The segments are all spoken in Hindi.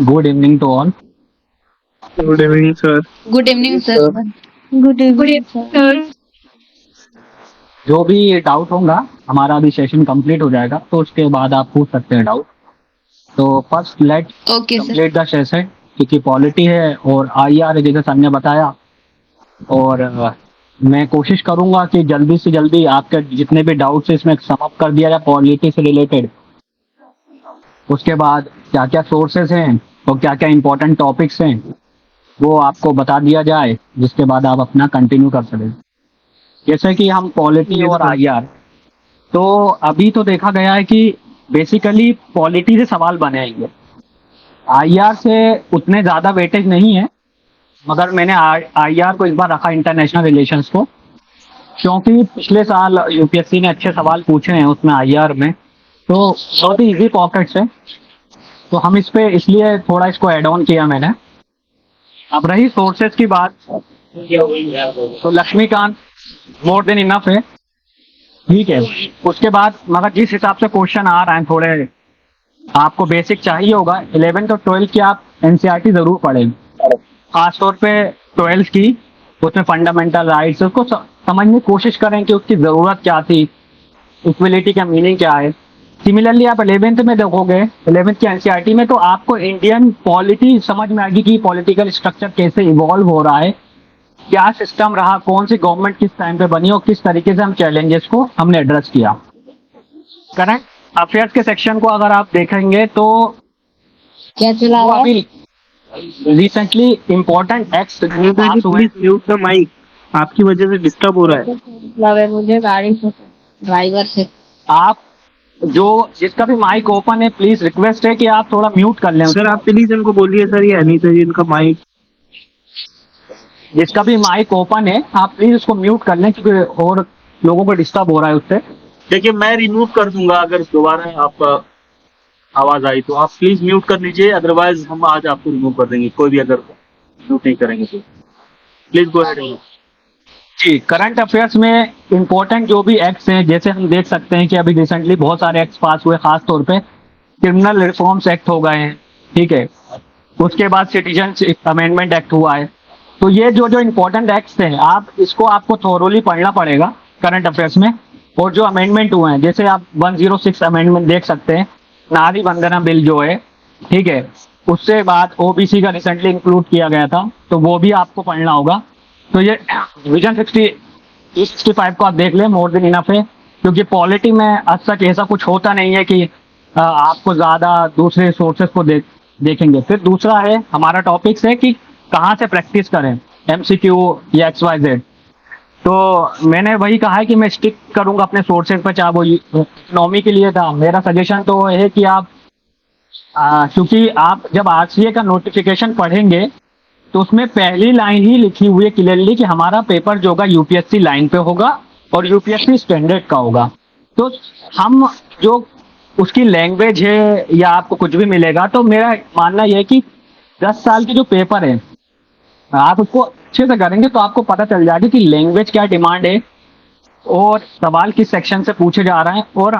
Good evening to all. Good evening, sir. Good evening, sir. Good evening, sir. जो भी डाउट होगा हमारा अभी सेशन कंप्लीट हो जाएगा तो उसके बाद आप पूछ सकते हैं डाउट। तो first let Okay, sir. Complete the session, क्योंकि पॉलिटी है और आईआर है जैसे सर ने बताया। और मैं कोशिश करूंगा कि जल्दी से जल्दी आपके जितने भी डाउट्स इसमें समाप्त कर दिया जाए पॉलिटी से रिलेटेड। उसके बाद क्या क्या सोर्सेज हैं और क्या क्या इंपॉर्टेंट टॉपिक्स हैं वो आपको बता दिया जाए, जिसके बाद आप अपना कंटिन्यू कर सकें। जैसे कि हम पॉलिटी और आईआर, तो अभी तो देखा गया है कि बेसिकली पॉलिटी से सवाल बने हैं। आईआर से उतने ज्यादा वेटेज नहीं है, मगर मैंने आईआर को इस बार रखा इंटरनेशनल रिलेशंस को, क्योंकि पिछले साल यूपीएससी ने अच्छे सवाल पूछे हैं उसमें आईआर में, तो बहुत ही इजी टॉपिक्स है। तो हम इस पे इसलिए थोड़ा इसको ऐड ऑन किया मैंने। अब रही सोर्सेज की बात, तो लक्ष्मीकांत मोर देन इनफ है, ठीक है। उसके बाद मगर जिस हिसाब से क्वेश्चन आ रहे हैं थोड़े आपको बेसिक चाहिए होगा। 11th और 12th की आप एनसीईआरटी जरूर पढ़ें, खासतौर पे 12th की। उसमें फंडामेंटल राइट्स उसको समझने की कोशिश करें कि उसकी जरूरत क्या थी, इक्वलिटी का मीनिंग क्या है। सिमिलरली आप 11th में देखोगे, 11th की एनसीईआरटी में, तो आपको इंडियन पॉलिटी समझ में आएगी कि पॉलिटिकल स्ट्रक्चर कैसे इवॉल्व हो रहा है, क्या सिस्टम रहा, कौन सी गवर्नमेंट किस टाइम पे बनी और किस तरीके से हम चैलेंजेस को हमने एड्रेस किया। करंट अफेयर्स के सेक्शन को अगर आप देखेंगे तो क्या चला वो रहा है? अभी रिसेंटली इम्पोर्टेंट एक्ट्स पास हुए। प्लीज म्यूट द माइक, आपकी वजह से डिस्टर्ब हो रहा है। मतलब है मुझे गाड़ी से, ड्राइवर से। आप जो जिसका भी माइक ओपन है, प्लीज रिक्वेस्ट है कि आप थोड़ा म्यूट कर लें। सर आप प्लीज इनको बोलिए सर, ये अनिता जी इनका माइक। जिसका भी माइक ओपन है आप प्लीज उसको म्यूट कर लें, क्योंकि और लोगों को डिस्टर्ब हो रहा है उससे। देखिए मैं रिमूव कर दूंगा अगर दोबारा आपका आवाज आई तो आप प्लीज म्यूट कर लीजिए, अदरवाइज हम आज आपको रिमूव कर देंगे, कोई भी अगर म्यूट नहीं करेंगे तो प्लीज गो अहेड। जी, करंट अफेयर्स में इंपॉर्टेंट जो भी एक्ट्स हैं, जैसे हम देख सकते हैं कि अभी रिसेंटली बहुत सारे एक्ट्स पास हुए, खास तौर पे क्रिमिनल रिफॉर्म्स एक्ट हो गए हैं, ठीक है। उसके बाद सिटीजनशिप अमेंडमेंट एक्ट हुआ है। तो ये जो जो इंपॉर्टेंट एक्ट्स हैं, आप इसको आपको थोरोली पढ़ना पड़ेगा करंट अफेयर्स में। और जो अमेंडमेंट हुए हैं, जैसे आप 106 अमेंडमेंट देख सकते हैं, नारी वंदना बिल जो है, ठीक है। उससे बाद ओबीसी का रिसेंटली इंक्लूड किया गया था, तो वो भी आपको पढ़ना होगा। तो ये विजन 65 को आप देख लें, मोर देन इनफ है। क्योंकि पॉलिटी में आज तक ऐसा कुछ होता नहीं है कि आपको ज्यादा दूसरे सोर्सेस को देखेंगे। फिर दूसरा है हमारा टॉपिक्स है कि कहाँ से प्रैक्टिस करें, एमसीक्यू या XYZ। तो मैंने वही कहा है कि मैं स्टिक करूंगा अपने सोर्सेज पर, चाहे वो इकोनॉमी के लिए था। मेरा सजेशन तो है कि आप क्योंकि आप जब आरसीए का नोटिफिकेशन पढ़ेंगे तो उसमें पहली लाइन ही लिखी हुई है क्लियरली कि हमारा पेपर जो होगा यूपीएससी लाइन पे होगा और यूपीएससी स्टैंडर्ड का होगा। तो हम जो उसकी लैंग्वेज है या आपको कुछ भी मिलेगा, तो मेरा मानना यह है कि 10 साल के जो पेपर है आप उसको अच्छे से करेंगे तो आपको पता चल जाएगा कि लैंग्वेज क्या डिमांड है और सवाल किस सेक्शन से पूछे जा रहे हैं और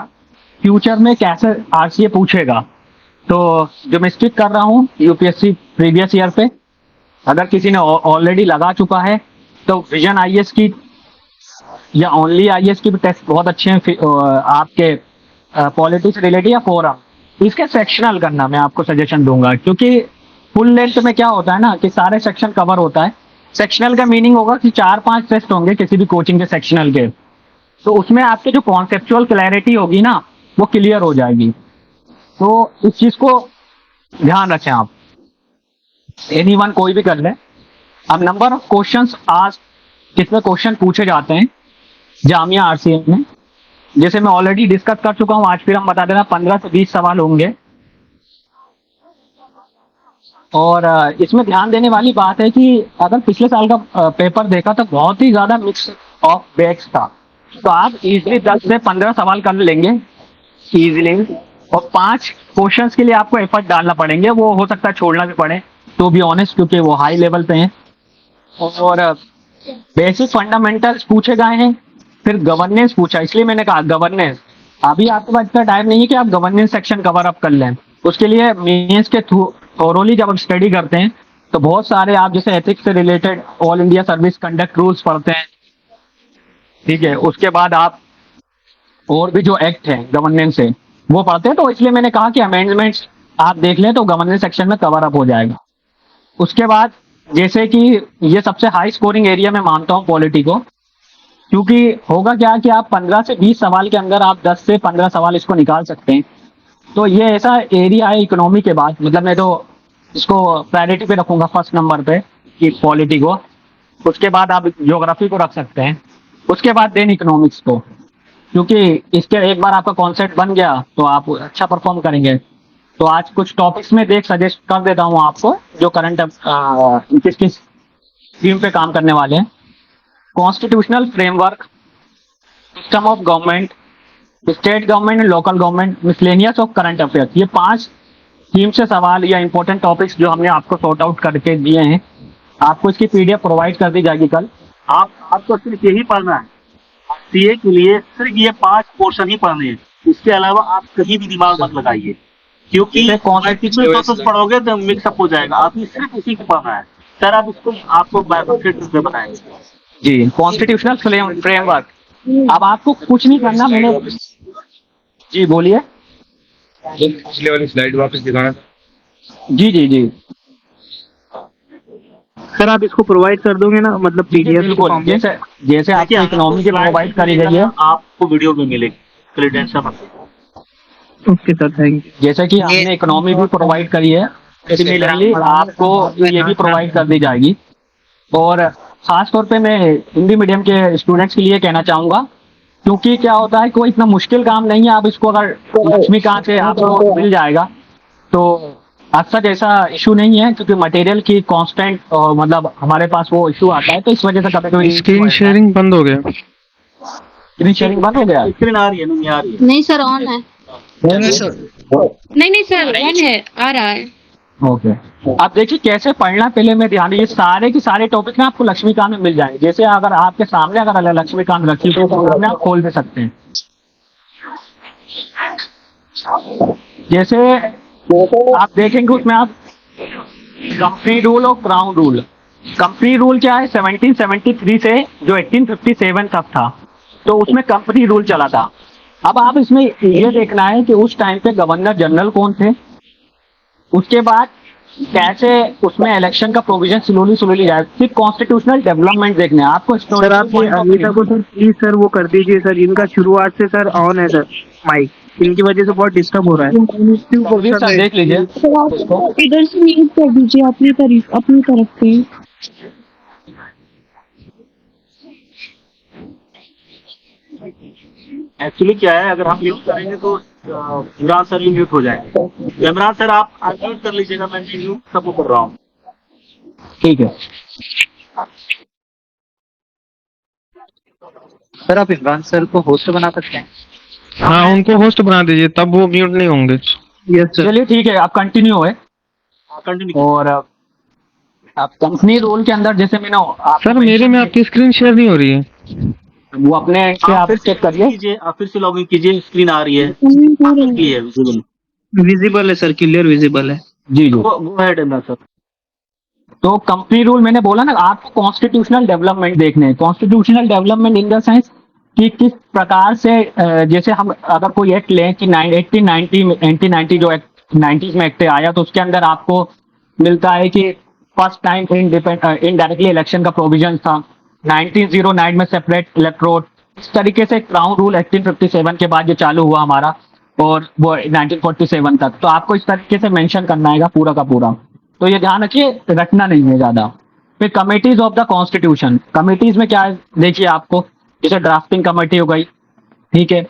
फ्यूचर में कैसे आरसीए पूछेगा। तो जो मैं स्टिक कर रहा हूँ यूपीएससी प्रीवियस ईयर पे, अगर किसी ने ऑलरेडी लगा चुका है तो विजन आईएएस की या ओनली आईएएस की भी टेस्ट बहुत अच्छे हैं। आपके पॉलिटिक्स रिलेटेड या फोरम, इसके सेक्शनल करना मैं आपको सजेशन दूंगा, क्योंकि फुल लेंथ में क्या होता है ना कि सारे सेक्शन कवर होता है। सेक्शनल का मीनिंग होगा कि 4-5 टेस्ट होंगे किसी भी कोचिंग के सेक्शनल के, तो उसमें आपके जो कॉन्सेप्चुअल क्लैरिटी होगी ना वो क्लियर हो जाएगी। तो इस चीज को ध्यान रखें आप, एनीवन कोई भी कर ले। अब नंबर ऑफ क्वेश्चंस आज कितने क्वेश्चन पूछे जाते हैं जामिया आरसीए में, जैसे मैं ऑलरेडी डिस्कस कर चुका हूं, आज फिर हम बता देना 15 से 20 सवाल होंगे। और इसमें ध्यान देने वाली बात है कि अगर पिछले साल का पेपर देखा तो बहुत ही ज्यादा मिक्स ऑफ बैग्स था। तो आप इजीली 10 से 15 सवाल कर लेंगे इजीली, और 5 क्वेश्चंस के लिए आपको एफर्ट डालना पड़ेंगे, वो हो सकता है छोड़ना भी पड़े तो बी ऑनेस्ट, क्योंकि वो हाई लेवल पे हैं। और बेसिक फंडामेंटल्स पूछे गए हैं, फिर गवर्नेंस पूछा, इसलिए मैंने कहा गवर्नेंस। अभी आपके पास इतना टाइम नहीं है कि आप गवर्नेंस सेक्शन कवर अप कर लें, उसके लिए मेंस के थोरोली जब हम स्टडी करते हैं तो बहुत सारे आप जैसे एथिक्स से related all India service conduct rules पढ़ते हैं, ठीक है। उसके बाद आप और भी जो एक्ट है गवर्नेंस से वो पढ़ते हैं, तो इसलिए मैंने कहा कि अमेंडमेंट्स आप देख लें तो गवर्नेंस सेक्शन में कवर अप हो जाएगा। उसके बाद जैसे कि ये सबसे हाई स्कोरिंग एरिया मैं मानता हूँ पॉलिटी को, क्योंकि होगा क्या कि आप 15 से 20 सवाल के अंदर आप 10 से 15 सवाल इसको निकाल सकते हैं। तो ये ऐसा एरिया है इकोनॉमी के बाद, मतलब मैं तो इसको प्रायोरिटी पे रखूंगा फर्स्ट नंबर पे कि पॉलिटी को, उसके बाद आप ज्योग्राफी को रख सकते हैं, उसके बाद देन इकोनॉमिक्स को, क्योंकि इसके एक बार आपका कॉन्सेप्ट बन गया तो आप अच्छा परफॉर्म करेंगे। तो आज कुछ टॉपिक्स में देख सजेस्ट कर देता हूँ आपको जो करंट किस किस स्ट्रीम पे काम करने वाले हैं। Constitutional framework, system of government, state government and local government, miscellaneous of current affairs, ये 5 थीम से सवाल या इंपॉर्टेंट टॉपिक्स जो हमने आपको सॉर्ट आउट करके दिए हैं, आपको इसकी पीडीएफ प्रोवाइड कर दी जाएगी कल। आपको सिर्फ यही पढ़ना है, सीए के लिए सिर्फ ये 5 पोर्शन ही पढ़ने हैं, इसके अलावा आप कहीं भी दिमाग मत लगाइए, क्योंकि मल्टीपल प्रोसेस पढ़ोगे तो मिक्सअप हो जाएगा। आपको सिर्फ इसी को पढ़ना है सर, आप इसको आपको बायोमेट्रिक में बताएंगे जी। कॉन्स्टिट्यूशनल फ्रेमवर्क, अब आपको कुछ नहीं करना, मैंने जी बोलिए। पिछले वाली स्लाइड वापस दिखाना। जी जी जी सर आप इसको प्रोवाइड कर दोगे ना, मतलब पीडीएफ बिल्कुल, जैसे जैसे आपकी इकोनॉमी की प्रोवाइड करी गई है, आपको वीडियो में मिलेगी, इसलिए टेंशन मत लीजिए। Okay sir, thank you. जैसे कि हमने इकोनॉमी भी प्रोवाइड करी है, सिमिलरली आपको ये भी प्रोवाइड कर दी जाएगी। और खासतौर पे मैं हिंदी मीडियम के स्टूडेंट्स के लिए कहना चाहूंगा, क्योंकि क्या होता है कोई इतना मुश्किल काम नहीं है, आप इसको अगर लक्ष्मीकांत से आपको मिल जाएगा तो अक्सर ऐसा इशू नहीं है, क्योंकि मटेरियल की कांस्टेंट मतलब हमारे पास वो इशू आता है, तो इस वजह से कभी कभी स्क्रीन शेयरिंग बंद हो गया। स्क्रीन शेयरिंग बंद हो गया। स्क्रीन आ रही है, नहीं आ रही है? नहीं सर, ऑन है। नहीं सर, ऑन है, आ रहा है। ओके, आप देखिए कैसे पढ़ना, पहले में ध्यान दीजिए, सारे के सारे टॉपिक ना आपको लक्ष्मीकांत में मिल जाएंगे। जैसे अगर आपके सामने अगर लक्ष्मीकांत रखी तो सामने आप खोल दे सकते हैं। जैसे आप देखेंगे उसमें आप कंपनी रूल और क्राउन रूल, कंपनी रूल क्या है 1773 से जो 1857 तक था, तो उसमें कंपनी रूल चला था। अब आप इसमें ये देखना है कि उस टाइम पे गवर्नर जनरल कौन थे, उसके बाद कैसे उसमें इलेक्शन का प्रोविजन स्लोली जाए, फिर कॉन्स्टिट्यूशनल डेवलपमेंट देखने हैं आपको। सर आप ये अनीता को सर प्लीज सर वो कर दीजिए सर, इनका शुरुआत से सर ऑन है सर माइक, इनकी वजह से बहुत डिस्टर्ब हो रहा है। सर देख लीजिए, इधर से म्यूट कर दीजिए अपनी तरफ से। एक्चुअली क्या है, अगर हम म्यूट करेंगे तो इमरान सर भी म्यूट हो जाएंगे। इमरान सर आप अनम्यूट कर लीजिएगा, मैं म्यूट सबको कर रहा हूँ। ठीक है सर, आप इमरान सर को होस्ट बना सकते हैं। हाँ उनको होस्ट बना दीजिए, तब वो म्यूट नहीं होंगे। Yes sir. चलिए ठीक है, आप कंटिन्यू है। कंटिन्यू। और आप कंपनी रूल के अंदर जैसे मैंने सर मेरे में आपकी स्क्रीन शेयर नहीं हो रही है। वो अपने से आप फिर चेक करिए। आप फिर से लॉगिन कीजिए, स्क्रीन आ रही है, विजिबल। विजिबल है सर, क्लियर विजिबल है। जी जी। Go ahead Imran sir. तो कंपनी रूल मैंने बोला ना, आपको कॉन्स्टिट्यूशनल डेवलपमेंट देखने हैं। Constitutional development in the sense कि किस प्रकार से जैसे हम अगर कोई एक्ट लें कि 1890 जो एक्ट 90s में एक्ट आया, तो उसके अंदर आपको मिलता है कि फर्स्ट टाइम इनडायरेक्टली इलेक्शन का प्रोविजन था। 1909 में सेपरेट इलेक्ट्रोड, इस तरीके से क्राउन रूल 1857 के बाद जो चालू हुआ हमारा, और वो 1947 तक। तो आपको इस तरीके से मेंशन करना है पूरा का पूरा, तो ये ध्यान रखिए, रखना नहीं है ज्यादा। फिर committees of the constitution, committees में क्या है देखिए, आपको जैसे ड्राफ्टिंग कमेटी हो गई, ठीक है,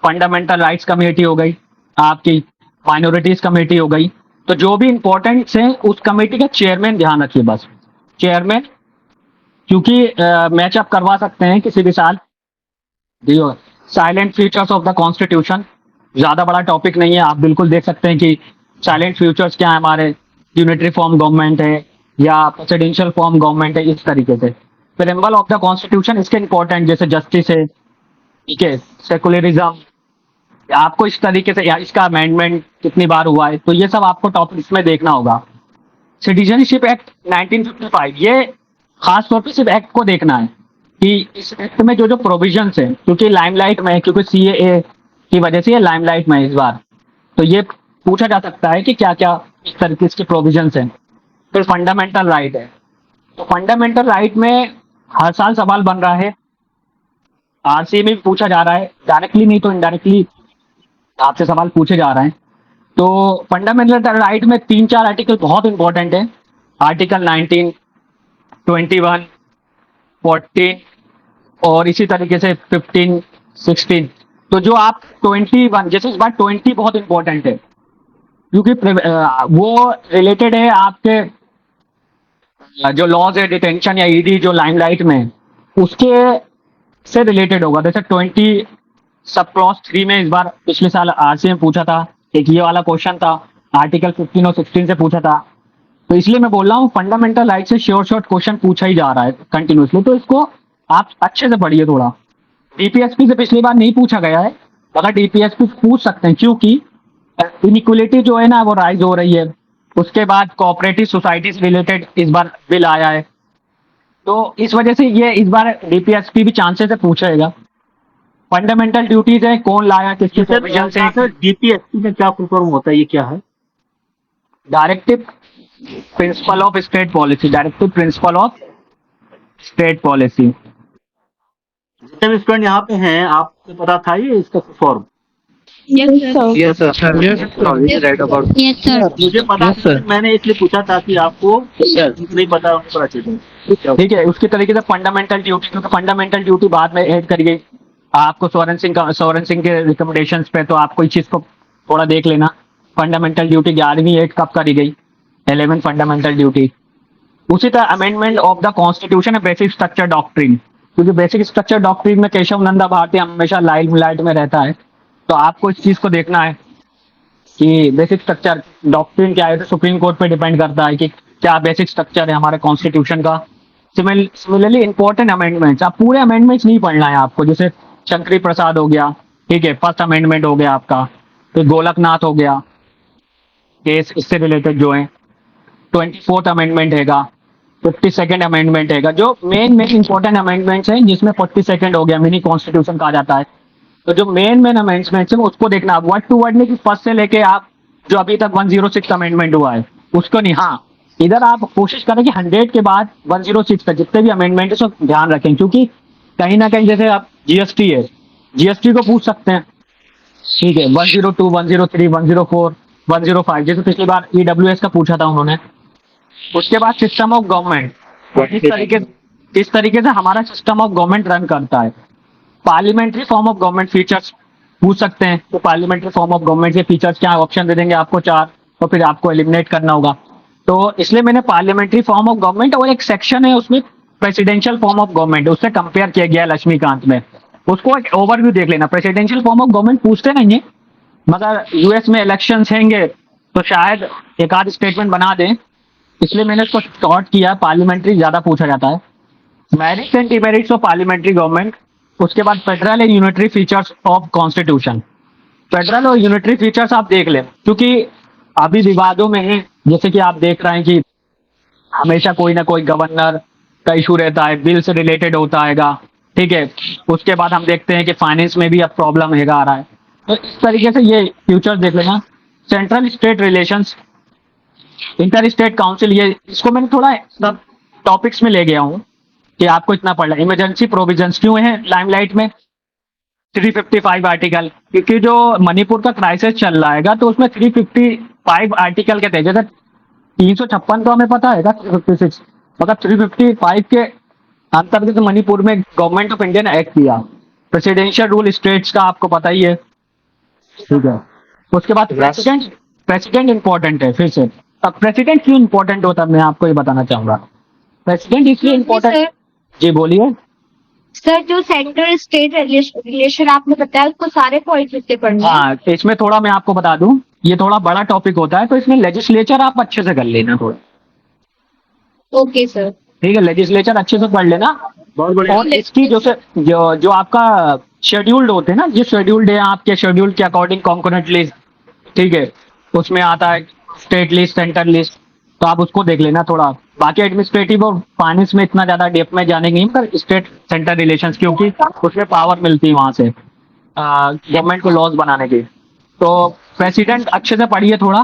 फंडामेंटल राइट्स कमेटी हो गई, आपकी माइनॉरिटीज कमेटी हो गई। तो जो भी इंपॉर्टेंट है उस कमेटी का चेयरमैन ध्यान रखिए, बस चेयरमैन, क्योंकि मैचअप करवा सकते हैं किसी भी साल। Salient features of the constitution, ज्यादा बड़ा टॉपिक नहीं है, आप बिल्कुल देख सकते हैं कि साइलेंट फ्यूचर्स क्या है हमारे, यूनिटरी फॉर्म गवर्नमेंट है या प्रेसिडेंशियल फॉर्म गवर्नमेंट है, इस तरीके से। प्रेम्बल ऑफ द कॉन्स्टिट्यूशन, इसके इंपॉर्टेंट जैसे जस्टिस है, ठीक है, सेकुलरिज्म, आपको इस तरीके से या इसका अमेंडमेंट कितनी बार हुआ है, तो ये सब आपको टॉपिक्स में देखना होगा। सिटीजनशिप एक्ट 1955, ये खास तौर पे सिर्फ एक्ट को देखना है कि इस एक्ट में जो जो प्रोविजंस है, क्योंकि लाइमलाइट में है, क्योंकि सीएए की वजह से ये लाइमलाइट में है इस बार, तो ये पूछा जा सकता है कि क्या क्या इस तरीके के प्रोविजंस हैं। फिर फंडामेंटल राइट है, तो फंडामेंटल राइट में हर साल सवाल बन रहा है, आरसीए में भी पूछा जा रहा है, डायरेक्टली नहीं तो इनडायरेक्टली आपसे सवाल पूछे जा रहे हैं। तो फंडामेंटल राइट में 3-4 आर्टिकल बहुत इंपॉर्टेंट है, आर्टिकल 19, 21, 14 और इसी तरीके से 15, 16। तो जो आप 21, जैसे इस बार 20 बहुत इंपॉर्टेंट है, क्योंकि वो रिलेटेड है आपके जो लॉज है डिटेंशन या ईडी जो लाइमलाइट में, उसके से रिलेटेड होगा। जैसे 20 सब क्लॉज 3 में इस बार पिछले साल आरसी में पूछा था, एक ये वाला क्वेश्चन था, आर्टिकल 15 और 16 से पूछा था। तो इसलिए मैं बोल रहा हूँ फंडामेंटल राइट से शॉर्ट क्वेश्चन पूछा ही जा रहा है कंटिन्यूसली, तो इसको आप अच्छे से पढ़िए थोड़ा। डीपीएसपी से पिछली बार नहीं पूछा गया है, मगर डीपीएसपी पूछ सकते हैं, क्योंकि इनइक्वलिटी जो है ना वो राइज हो रही है। उसके बाद कोऑपरेटिव सोसाइटी से रिलेटेड इस बार बिल आया है, तो इस वजह से ये इस बार डीपीएसपी भी चांसेस है पूछेगा। फंडामेंटल ड्यूटीज है, कौन लाया, किसके प्रोविजन से। सर डीपीएसपी में क्या फुल फॉर्म होता है, ये क्या है? Directive principle of state policy, directive principle of state policy. जितने भी स्टूडेंट यहाँ पे हैं, आपको पता था ये इसका full form? Yes, sir. Yes, sir. Yes, right about. Yes, sir. मुझे पता Yes, sir. था, मैंने इसलिए पूछा था कि आपको नहीं पता, उनको पता चले। ठीक है, उसकी तरीके से फंडामेंटल ड्यूटी, क्योंकि फंडामेंटल ड्यूटी बाद में ऐड करी गई आपको सोरेन सिंह के रिकमेंडेशंस पे, तो आपको इस चीज को थोड़ा देख लेना। फंडामेंटल ड्यूटी 11वीं एड कब करी गई, 11 फंडामेंटल ड्यूटी। उसी तरह amendment of the constitution basic structure doctrine, क्योंकि बेसिक स्ट्रक्चर डॉक्ट्रिन में केशव नंदा भारती हमेशा लाइमलाइट में रहता है, तो आपको इस चीज को देखना है कि बेसिक स्ट्रक्चर डॉक्ट्रिन क्या है। तो सुप्रीम कोर्ट पे डिपेंड करता है कि क्या बेसिक स्ट्रक्चर है हमारे कॉन्स्टिट्यूशन का। सिमिलरली इंपॉर्टेंट अमेंडमेंट्स, आप पूरे अमेंडमेंट्स नहीं पढ़ना है आपको, जैसे शंकरी प्रसाद हो गया, ठीक है, फर्स्ट अमेंडमेंट हो गया आपका, फिर गोलकनाथ हो गया केस इससे रिलेटेड जो है, 24th अमेंडमेंट हैगा, 52nd अमेंडमेंट हैगा, जो मेन इंपॉर्टेंट अमेंडमेंट्स हैं, जिसमें 42nd हो गया, मिनी कॉन्स्टिट्यूशन कहा जाता है। तो जो मेन अमेंडमेंट्स है उसको देखना, वर्ड टू वर्ड नहीं कि फर्स्ट से लेके आप जो अभी तक 106 अमेंडमेंट हुआ है उसको नहीं। हाँ, इधर आप कोशिश करें कि 100 के बाद 106 तक जितने भी अमेंडमेंट है उसको ध्यान रखें, क्योंकि कहीं ना कहीं जैसे आप जीएसटी है, जीएसटी को पूछ सकते हैं, ठीक है, 102, 103, 104, 105, जैसे पिछली बार ईडब्ल्यूएस का पूछा था उन्होंने। उसके बाद सिस्टम ऑफ गवर्नमेंट, इस तरीके से हमारा सिस्टम ऑफ गवर्नमेंट रन करता है। Parliamentary form of government features पूछ सकते हैं, तो पार्लियामेंट्री फॉर्म ऑफ गवर्नमेंट के फीचर्स क्या, ऑप्शन दे देंगे आपको 4, तो फिर आपको एलिमिनेट करना होगा। तो इसलिए मैंने पार्लियामेंट्री फॉर्म ऑफ गवर्नमेंट और एक सेक्शन है उसमें प्रेसिडेंशियल फॉर्म ऑफ गवर्नमेंट, उससे कंपेयर किया गया लक्ष्मीकांत में, उसको एक ओवरव्यू देख लेना। प्रेसिडेंशियल फॉर्म ऑफ गवर्नमेंट पूछते नहीं है, मगर यूएस में इलेक्शंस होंगे तो शायद एक आध स्टेटमेंट बना दें, इसलिए मैंने इसको शॉर्ट किया। पार्लियामेंट्री ज्यादा पूछा जाता है। Merits and demerits of parliamentary government, उसके बाद federal and unitary features of constitution. Federal और यूनिटरी फीचर्स आप देख लें, क्योंकि अभी विवादों में है, जैसे कि आप देख रहे हैं कि हमेशा कोई ना कोई गवर्नर का इशू रहता है, बिल से रिलेटेड होता हैगा, ठीक है। उसके बाद हम देखते हैं कि फाइनेंस में भी अब प्रॉब्लम हैगा आ रहा है, तो इस तरीके से ये फ्यूचर देख लेना। Central state relations, inter state council, ये इसको मैंने थोड़ा सब टॉपिक्स में ले गया हूँ कि आपको इतना पढ़ना। इमरजेंसी प्रोविजंस क्यों है लाइमलाइट में, 355 आर्टिकल, क्योंकि जो मणिपुर का क्राइसिस चल रहा है तो उसमें 355 आर्टिकल के थे। जैसे 356 तो हमें पता है 356, मगर 355 के अंतर्गत मणिपुर में गवर्नमेंट ऑफ इंडिया ने एक्ट किया। प्रेसिडेंशियल रूल स्टेट्स का आपको पता ही है, ठीक है। उसके बाद प्रेसिडेंट इंपॉर्टेंट है। फिर से अब प्रेसिडेंट क्यों इंपॉर्टेंट होता है मैं आपको ये बताना चाहूंगा। प्रेसिडेंट इसलिए इंपॉर्टेंट, जी बोलिए। सर, जो सेंट्रल स्टेट रिलेशन आपने बताया उसको सारे पॉइंट लिखते पढ़ना। हाँ, इसमें थोड़ा मैं आपको बता दूं, ये थोड़ा बड़ा टॉपिक होता है, तो इसमें लेजिस्लेचर आप अच्छे से कर लेना थोड़ा। Okay sir. ठीक है, लेजिस्लेचर अच्छे से पढ़ लेना। बहुत बढ़िया। और इसकी जो आपका शेड्यूल्ड होते हैं ना, ये शेड्यूल्ड है आपके, शेड्यूल्ड के अकॉर्डिंग कॉन्कोनेंट लिस्ट, ठीक है, उसमें आता है स्टेट लिस्ट, सेंटर लिस्ट, तो आप उसको देख लेना थोड़ा। बाकी एडमिनिस्ट्रेटिव और फाइनेंस में इतना ज्यादा डेप्थ में जाने नहीं, पर स्टेट सेंटर रिलेशंस, क्योंकि उसमें पावर मिलती है वहां से गवर्नमेंट को लॉज बनाने की। तो प्रेसिडेंट अच्छे से पढ़िए थोड़ा,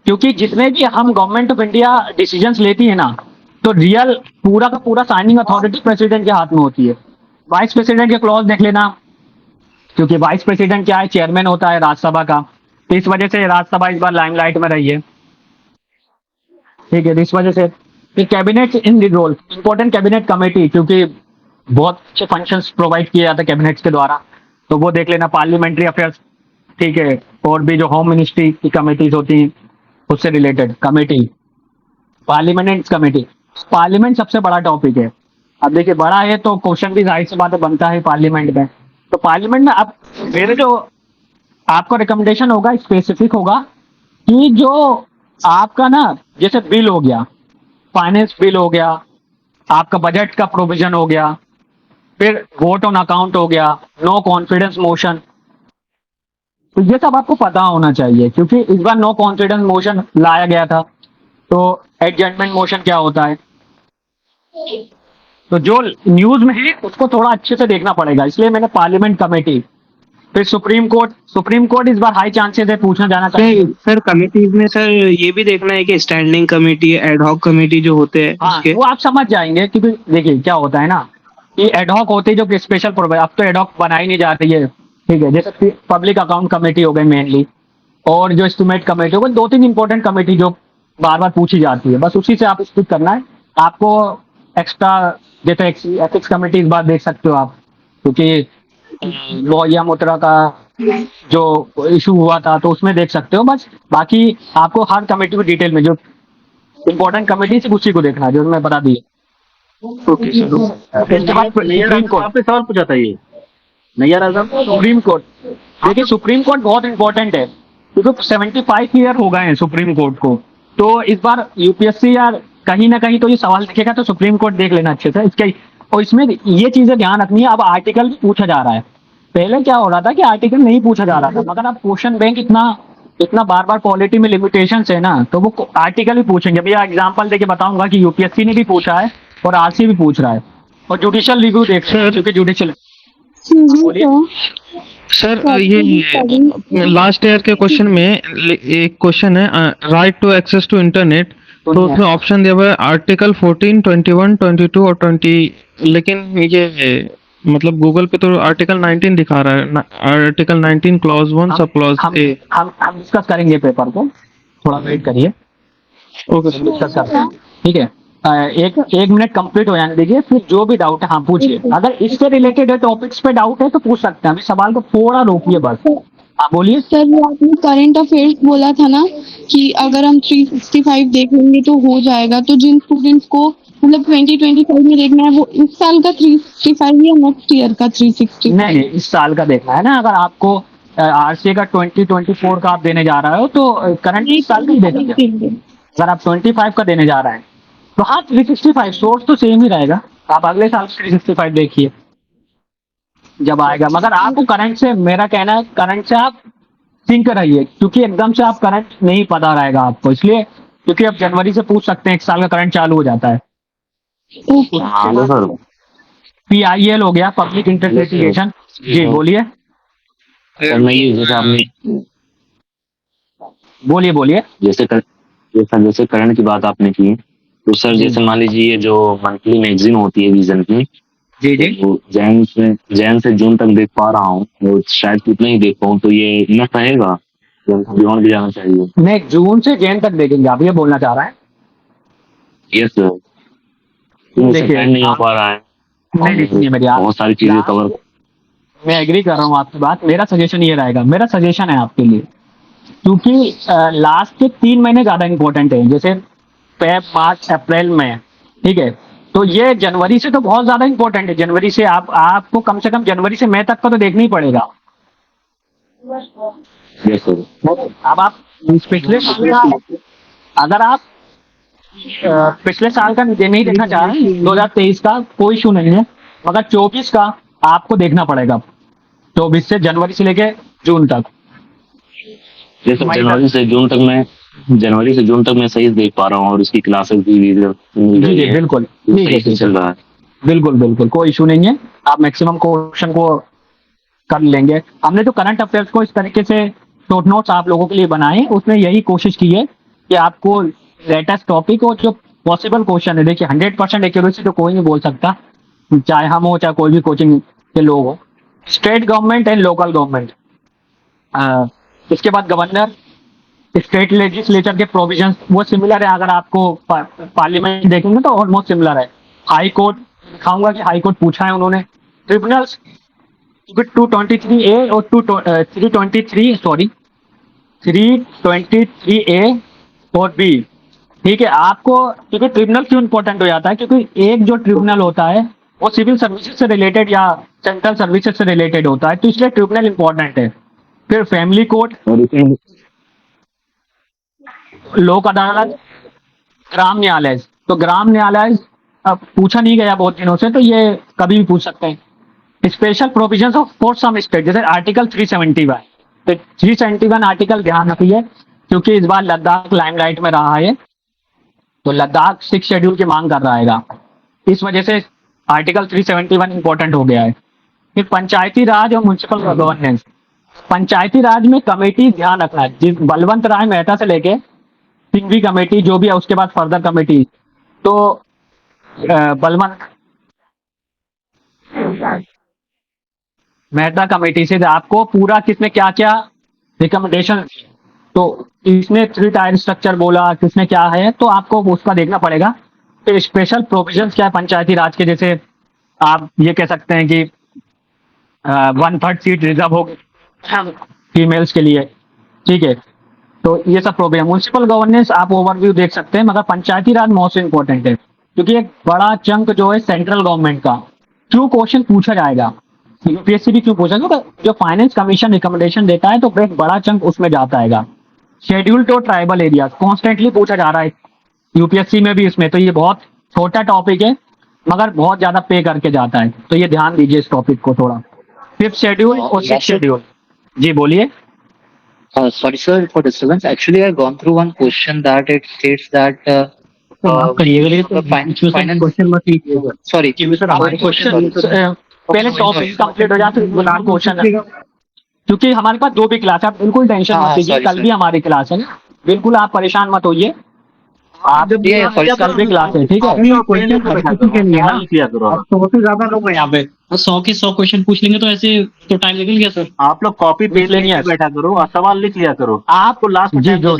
क्योंकि जितने भी हम गवर्नमेंट ऑफ इंडिया डिसीजंस लेती है ना, तो रियल पूरा का पूरा साइनिंग अथॉरिटी प्रेसिडेंट के हाथ में होती है। वाइस प्रेसिडेंट के क्लॉज देख लेना, क्योंकि वाइस प्रेसिडेंट क्या है, चेयरमैन होता है राज्यसभा का, तो इस वजह से राज्यसभा इस बार लाइमलाइट में रही है, ठीक है, इस वजह से। फिर cabinet in the role, important cabinet committee, क्योंकि बहुत अच्छे फंक्शंस प्रोवाइड किए जाते हैं कैबिनेट के द्वारा, तो वो देख लेना। पार्लियामेंट्री अफेयर्स, ठीक है, और भी जो होम मिनिस्ट्री की कमेटीज होती हैं उससे related committee, parliament committee. Parliament सबसे बड़ा टॉपिक है। अब देखिए बड़ा है तो क्वेश्चन भी जाहिर सी बात है बनता है पार्लियामेंट में। तो पार्लियामेंट में अब मेरे जो आपको रिकमेंडेशन होगा, स्पेसिफिक होगा कि जो आपका ना, जैसे बिल हो गया, फाइनेंस बिल हो गया, आपका बजट का प्रोविजन हो गया, फिर वोट ऑन अकाउंट हो गया, नो कॉन्फिडेंस मोशन, तो ये सब आपको पता होना चाहिए, क्योंकि इस बार नो कॉन्फिडेंस मोशन लाया गया था। तो एडजमेंट मोशन क्या होता है, तो जो न्यूज में है उसको थोड़ा अच्छे से देखना पड़ेगा, इसलिए मैंने पार्लियामेंट कमेटी। फिर सुप्रीम कोर्ट इस बार हाई चांसेस है पूछना जाना चाहिए। नहीं सर, कमिटीज में सर ये भी देखना है कि स्टैंडिंग कमेटी, एडहॉक कमेटी जो होते हैं हाँ, उसके। वो आप समझ जाएंगे, क्योंकि देखिए क्या होता है ना कि एडहॉक होते हैं जो कि स्पेशल प्रोवाइड, अब तो एडहॉक बनाई नहीं जाती है, ठीक है, जैसे पब्लिक अकाउंट कमेटी हो गई मेनली, और जो एस्टिमेट कमेटी हो गई, 2-3 इंपॉर्टेंट कमेटी जो बार बार पूछी जाती है, बस उसी से आप स्टिक करना है। आपको एक्स्ट्रा जैसे एथिक्स कमेटी इस बार देख सकते हो आप, क्योंकि लोहिया मोटरा का जो इशू हुआ था तो उसमें देख सकते हो। बस बाकी आपको हर कमेटी को डिटेल में, जो इंपॉर्टेंट कमेटी से उसी को देखना है जो मैं बता दिए। Okay sir. इसके बाद सुप्रीम कोर्ट, आपने सवाल पूछा था ये नैयर आजम। सुप्रीम कोर्ट, देखिए सुप्रीम कोर्ट बहुत इंपॉर्टेंट है, क्योंकि 75 ईयर हो गए हैं सुप्रीम कोर्ट को। तो इस बार यूपीएससी या कहीं ना कहीं तो ये सवाल दिखेगा, तो सुप्रीम कोर्ट देख लेना अच्छे से इसके। और इसमें ये चीजें ध्यान रखनी है, अब आर्टिकल भी पूछा जा रहा है। पहले क्या हो रहा था कि आर्टिकल नहीं पूछा जा रहा था, मगर अब क्वेश्चन बैंक इतना बार बार पॉलिटी में लिमिटेशंस है ना, तो वो आर्टिकल भी पूछेंगे। भैया एग्जांपल देके बताऊंगा कि यूपीएससी ने भी पूछा है और आरसी भी पूछ रहा है, और जुडिशियल रिव्यू देख रहे हैं, क्योंकि जुडिशियल। सर ये लास्ट ईयर के क्वेश्चन में एक क्वेश्चन है, right to access to internet, तो उसमें ऑप्शन दिया हुआ है आर्टिकल 14, 21, 22 और 20, लेकिन ये मतलब गूगल पे तो आर्टिकल 19 दिखा रहा है, article 19 clause 1 sub clause A. हम डिस्कस करेंगे पेपर को, थोड़ा वेट करिए, ओके डिस्कस करते हैं, ठीक है। एक मिनट कंप्लीट हो जाने दीजिए, फिर जो भी डाउट है हाँ पूछिए। अगर इससे रिलेटेड है टॉपिक्स पे डाउट है तो पूछ सकते हैं, अभी सवाल को थोड़ा रोकिए बस। हाँ बोलिए। सर वो आपने करंट अफेयर्स बोला था ना कि अगर हम 365 देख लेंगे तो हो जाएगा, तो जिन स्टूडेंट्स को मतलब 2025 में देखना है वो इस साल का 365 या नेक्स्ट ईयर का 360? नहीं, इस साल का देखना है ना। अगर आपको आरसीए का 2024 का आप देने जा रहे हो तो करंट इस साल का ही देना है। अगर आप 25 का देने जा रहे हैं तो हाँ 365 सोर्स तो सेम ही रहेगा, आप अगले साल 365 देखिए जब आएगा। मगर आपको करंट से, मेरा कहना है करंट से आप सिंक रहिए, क्योंकि एकदम से आप करंट नहीं पता रहेगा आपको, इसलिए क्योंकि अब जनवरी से पूछ सकते हैं, 1 साल का करंट चालू हो जाता है। हेलो सर, PIL हो गया, पब्लिक इंटरेस्ट लिटिगेशन। जी बोलिए। सर मैं ये जैसे आपने बोलिए। जैसे करंट की बात आपने की, तो सर जैसे मान लीजिए ये जो मंथली मैगजीन होती है विजन की, जी वो जैन से जून तक देख पा रहा हूँ, तो शायद कितना ही देख पाऊँ, तो ये इनफ रहेगा, बियॉन्ड भी जाना चाहिए? मैं जून से जैन तक देखेंगे, आप ये बोलना चाह रहे हैं? यस सर, देखिए नहीं हो पा रहा है, नहीं मेरी बहुत सारी चीजें कवर। मैं एग्री कर रहा हूँ आपकी बात। मेरा सजेशन ये रहेगा, मेरा सजेशन है आपके लिए, क्योंकि लास्ट के 3 महीने ज्यादा इंपॉर्टेंट है, जैसे फेब, मार्च, अप्रैल में, ठीक है। तो ये जनवरी से तो बहुत ज्यादा इंपॉर्टेंट है। जनवरी से आपको कम से कम जनवरी से मई तक का तो देखना ही पड़ेगा। Yes sir. अब आप पिछले साल का, अगर आप पिछले साल का नहीं देखना चाह रहे हैं, 2023 का कोई इशू नहीं है, मगर 24 का आपको देखना पड़ेगा, 24 से जनवरी से लेके जून तक। जैसे मई जनवरी से जून तक मैं सही से देख पा रहा हूँ और उसकी क्लासेस भी मिल जी रही जी है, बिल्कुल तो ठीक है, सही से चल रहा है। बिल्कुल बिल्कुल कोई इशू नहीं है। आप मैक्सिमम क्वेश्चन को कर लेंगे। हमने जो करंट अफेयर्स को इस तरीके से शॉर्ट नोट्स आप लोगों के लिए बनाए, उसमें यही कोशिश की है कि आपको लेटेस्ट टॉपिक और जो पॉसिबल क्वेश्चन है, देखिए 100% एक्यूरेसी तो कोई नहीं बोल सकता, चाहे हम हो चाहे कोई भी कोचिंग के लोग हो। State government and local government, इसके बाद गवर्नर, स्टेट लेजिस्लेचर के प्रोविजंस वो सिमिलर है। अगर आपको पार्लियामेंट देखेंगे तो ऑलमोस्ट सिमिलर है। हाई कोर्ट दिखाऊंगा कि हाई कोर्ट पूछा है उन्होंने। ट्रिब्यूनल्स 223A और 323A और B, ठीक है। आपको क्योंकि ट्रिब्यूनल क्यों इंपॉर्टेंट हो जाता है, क्योंकि एक जो ट्रिब्यूनल होता है वो सिविल सर्विसेज से रिलेटेड या सेंट्रल सर्विसेज से रिलेटेड होता है, तो इसलिए ट्रिब्यूनल इंपॉर्टेंट है। फिर फैमिली कोर्ट, और इसमें लोक अदालत, ग्राम न्यायालय। तो ग्राम न्यायालय अब पूछा नहीं गया बहुत दिनों से, तो ये कभी भी पूछ सकते हैं। Special provisions of for some state, जैसे आर्टिकल 371। तो 371 आर्टिकल ध्यान रखिए, क्योंकि इस बार लद्दाख लाइमलाइट में रहा है, तो लद्दाख 6 शेड्यूल की मांग कर रहा है, इस वजह से आर्टिकल 371 इंपॉर्टेंट हो गया है। फिर पंचायती राज और म्युनिसिपल गवर्नेंस। पंचायती राज में कमेटी ध्यान रखना है, जिस बलवंत राय मेहता से लेके सिंघवी कमेटी जो भी है, उसके बाद फर्दर कमेटी, तो बलवंत मेहता कमेटी से आपको पूरा किसने क्या क्या रिकमेंडेशन, तो इसने 3 टायर स्ट्रक्चर बोला, किसने क्या है, तो आपको उसका देखना पड़ेगा। फिर स्पेशल प्रोविजंस क्या है पंचायती राज के, जैसे आप ये कह सकते हैं कि 1/3 सीट रिजर्व होगी फीमेल्स के लिए, ठीक है। तो ये सब प्रोग्राम। म्युनिसिपल गवर्नेंस आप ओवरव्यू देख सकते हैं, मगर पंचायती राज मोस्ट इंपॉर्टेंट है, क्योंकि एक बड़ा चंक जो है सेंट्रल गवर्नमेंट का, क्यों क्वेश्चन पूछा जाएगा, यूपीएससी भी क्यों पूछा, क्योंकि जो फाइनेंस कमीशन रिकमेंडेशन देता है तो एक बड़ा चंक उसमें जाता है। शेड्यूल्ड और ट्राइबल एरिया कॉन्स्टेंटली पूछा जा रहा है यूपीएससी में भी, इसमें तो ये बहुत छोटा टॉपिक है मगर बहुत ज्यादा पे करके जाता है, तो ये ध्यान दीजिए इस टॉपिक को थोड़ा। 5th शेड्यूल और 6th शेड्यूल। जी बोलिए। Sorry, sir, for disturbance. Actually, I've gone through one question that it states that question मत लीजिएगा, sorry, हमारे क्वेश्चन पहले टॉपिक कंप्लीट हो जाए फिर क्वेश्चन, क्योंकि हमारे पास 2 भी क्लास है, आप बिल्कुल टेंशन मत लीजिए, sorry, कल sir. भी हमारी क्लास है ना, बिल्कुल आप परेशान मत होइए, आप कल भी क्लास है, ठीक है। के लिए ना किया करो आप। 100 से ज्यादा लोग हैं यहाँ पे। 100 के 100 क्वेश्चन पूछ लेंगे तो ऐसे तो टाइम लगेगा क्या सर? आप लोग कॉपी पेन लेनी है। लेके बैठा करो और सवाल लिख लिया करो, आपको लास्ट जी जो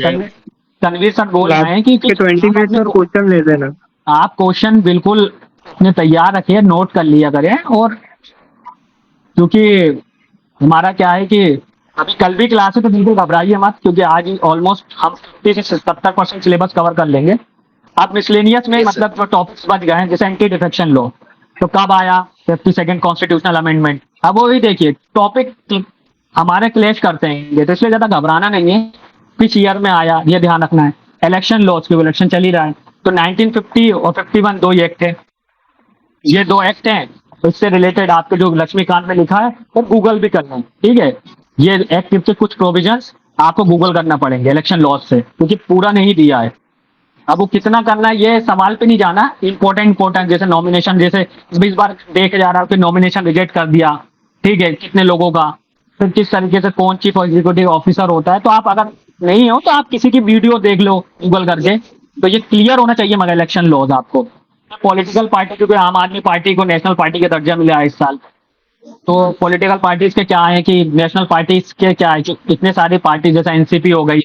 तनवीर सर बोल रहे हैं कि 20 मिनट में क्वेश्चन ले देना। आप क्वेश्चन बिल्कुल अपने तैयार रखिए, नोट कर लिया करें, और क्योंकि हमारा क्या है कि अभी कल भी क्लास है तो बिल्कुल घबराइए मत, क्योंकि आज ही ऑलमोस्ट हम 50 से 70% सिलेबस कवर कर लेंगे। अब मिसलेनियस में मतलब जो टॉपिक्स बच गए हैं, जैसे एंटी डिफेक्शन लॉ, तो कब आया 52nd कॉन्स्टिट्यूशनल अमेंडमेंट, अब वो ही देखिए टॉपिक हमारे क्लेश करते हैं, तो इसलिए ज्यादा घबराना नहीं है, किस ईयर में आया ये ध्यान रखना है। इलेक्शन लॉज की इलेक्शन चल ही रहा है, तो 1950 और 51 2 एक्ट है, ये 2 एक्ट हैं, तो इससे रिलेटेड आपके जो लक्ष्मीकांत में लिखा है वो गूगल भी करना है, ठीक है। ये एक्ट के कुछ प्रोविजंस आपको गूगल करना पड़ेंगे इलेक्शन लॉज से, क्योंकि पूरा नहीं दिया है। अब वो कितना करना है ये सवाल पे नहीं जाना, इंपॉर्टेंट जैसे नॉमिनेशन, जैसे इस बार देखे जा रहा है कि नॉमिनेशन रिजेक्ट कर दिया, ठीक है, कितने लोगों का, फिर किस तरीके से कौन चीफ एग्जीक्यूटिव ऑफिसर होता है। तो आप अगर नहीं हो तो आप किसी की वीडियो देख लो गूगल करके, तो ये क्लियर होना चाहिए मगर इलेक्शन लॉज आपको। पॉलिटिकल पार्टी, क्योंकि आम आदमी पार्टी को नेशनल पार्टी का दर्जा मिला है इस साल, तो पॉलिटिकल पार्टीज के क्या है कि नेशनल पार्टीज के क्या है कि इतने सारी पार्टी, जैसे एनसीपी हो गई,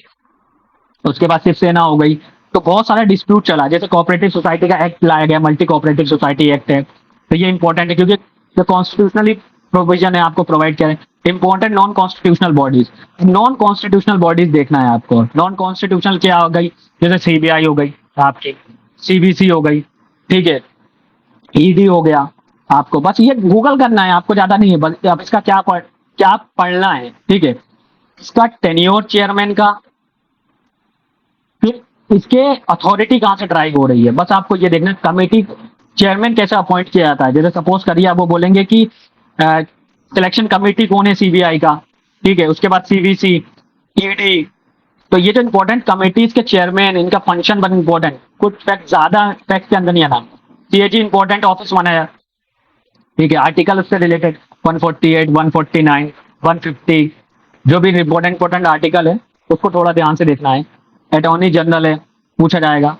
उसके बाद शिवसेना हो गई, तो बहुत सारा डिस्प्यूट चला। जैसे कोऑपरेटिव सोसाइटी का एक्ट लाया गया, मल्टी कोऑपरेटिव सोसाइटी एक्ट है, तो ये इंपॉर्टेंट है क्योंकि जो कॉन्स्टिट्यूशनली प्रोविजन है आपको प्रोवाइड करें। इंपॉर्टेंट नॉन कॉन्स्टिट्यूशनल बॉडीज देखना है आपको। नॉन कॉन्स्टिट्यूशनल क्या हो गई, जैसे सीबीआई हो गई आपकी, सीबीसी हो गई, ठीक है, ईडी हो गया आपको, बस ये गूगल करना है आपको, ज्यादा नहीं है। बस अब इसका क्या पढ़ना है, ठीक है, इसका टेन्योर चेयरमैन का, फिर इसके अथॉरिटी कहां से ड्राइव हो रही है, बस आपको ये देखना। कमेटी चेयरमैन कैसे अपॉइंट किया जाता है, जैसे सपोज करिए आप वो बोलेंगे कि सिलेक्शन कमेटी कौन है सीबीआई का, ठीक है, उसके बाद सीवीसी, ईडी। तो ये जो इंपॉर्टेंट कमेटीज के चेयरमैन, इनका फंक्शन बहुत इंपॉर्टेंट, कुछ फैक्ट ज्यादा फैक्ट के अंदर नहीं आना। सीएजी इंपॉर्टेंट ऑफिस बनाया, ठीक है, आर्टिकल उससे रिलेटेड 148, 149, 150, जो भी इंपॉर्टेंट आर्टिकल है उसको थोड़ा ध्यान से देखना है। अटॉर्नी जनरल है, पूछा जाएगा।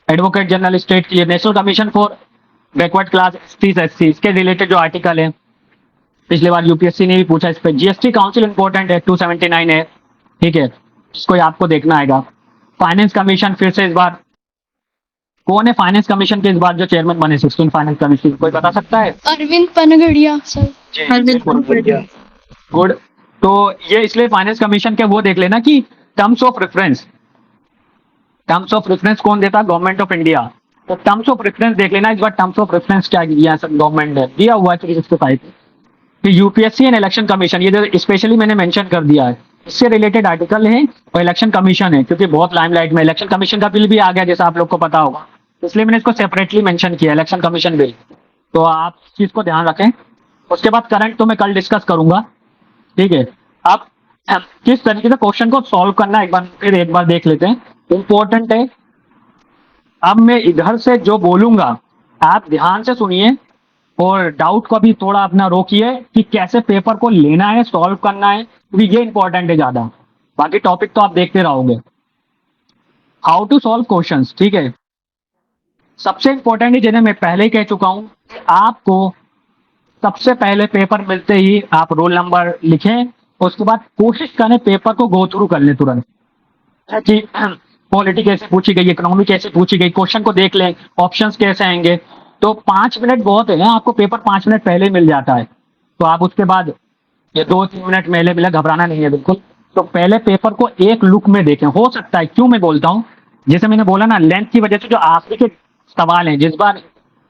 एडवोकेट जनरल स्टेट की, national commission for backward class SC इसके रिलेटेड जो आर्टिकल है, पिछले बार यूपीएससी ने भी पूछा इस पे। जीएसटी काउंसिल इंपॉर्टेंट है, 279 है, ठीक है, इसको आपको देखना आएगा। फाइनेंस कमीशन फिर से इस बार कौन है फाइनेंस कमीशन के इस बार जो चेयरमैन बने, 16 फाइनेंस कमीशन, कोई बता सकता है? अरविंद पनगड़िया सर। अरविंद पनगड़िया। गुड। तो ये इसलिए फाइनेंस कमीशन के वो देख लेना कि टर्म्स ऑफ रेफरेंस कौन देता? Government of India. तो टर्म्स ऑफ रेफरेंस देख लेना इस बार। टर्म्स ऑफ रेफरेंस क्या दिया सर गवर्नमेंट ने? दिया हुआ है 365 कि यूपीएससी एंड इलेक्शन कमीशन, ये जो स्पेशली मैंने मेंशन कर दिया है, इससे रिलेटेड आर्टिकल है और इलेक्शन कमीशन है, क्योंकि बहुत लाइमलाइट में इलेक्शन कमीशन का बिल भी आ गया जैसा आप लोग को पता होगा, इसलिए मैंने इसको सेपरेटली मेंशन किया, इलेक्शन कमीशन बिल। तो आप इस चीज को ध्यान रखें। उसके बाद करंट तो मैं कल डिस्कस करूंगा, ठीक है। आप किस तरीके से क्वेश्चन को सॉल्व करना है एक बार देख लेते हैं, इंपॉर्टेंट है। अब मैं इधर से जो बोलूंगा आप ध्यान से सुनिए और डाउट को भी थोड़ा अपना रोकिए कि कैसे पेपर को लेना है, सॉल्व करना है, क्योंकि ये इंपॉर्टेंट है ज्यादा। बाकी टॉपिक तो आप देखते रहोगे। हाउ टू सॉल्व क्वेश्चंस, ठीक है। सबसे इंपॉर्टेंट है, जिन्हें मैं पहले ही कह चुका हूं, आपको सबसे पहले पेपर मिलते ही आप रोल नंबर लिखें, उसके बाद कोशिश करें पेपर को गो थ्रू कर लें तुरंत, कि पॉलिटी कैसे पूछी गई, इकोनॉमी कैसे पूछी गई, क्वेश्चन को देख लें, ऑप्शंस कैसे आएंगे। तो 5 मिनट बहुत है, आपको पेपर 5 मिनट पहले मिल जाता है, तो आप उसके बाद ये 2-3 मिनट पहले मिला, घबराना नहीं है बिल्कुल। तो पहले पेपर को एक लुक में देखें। हो सकता है, क्यों मैं बोलता हूं, जैसे मैंने बोला ना, लेंथ की वजह से जो आखिरी के सवाल हैं, जिस बार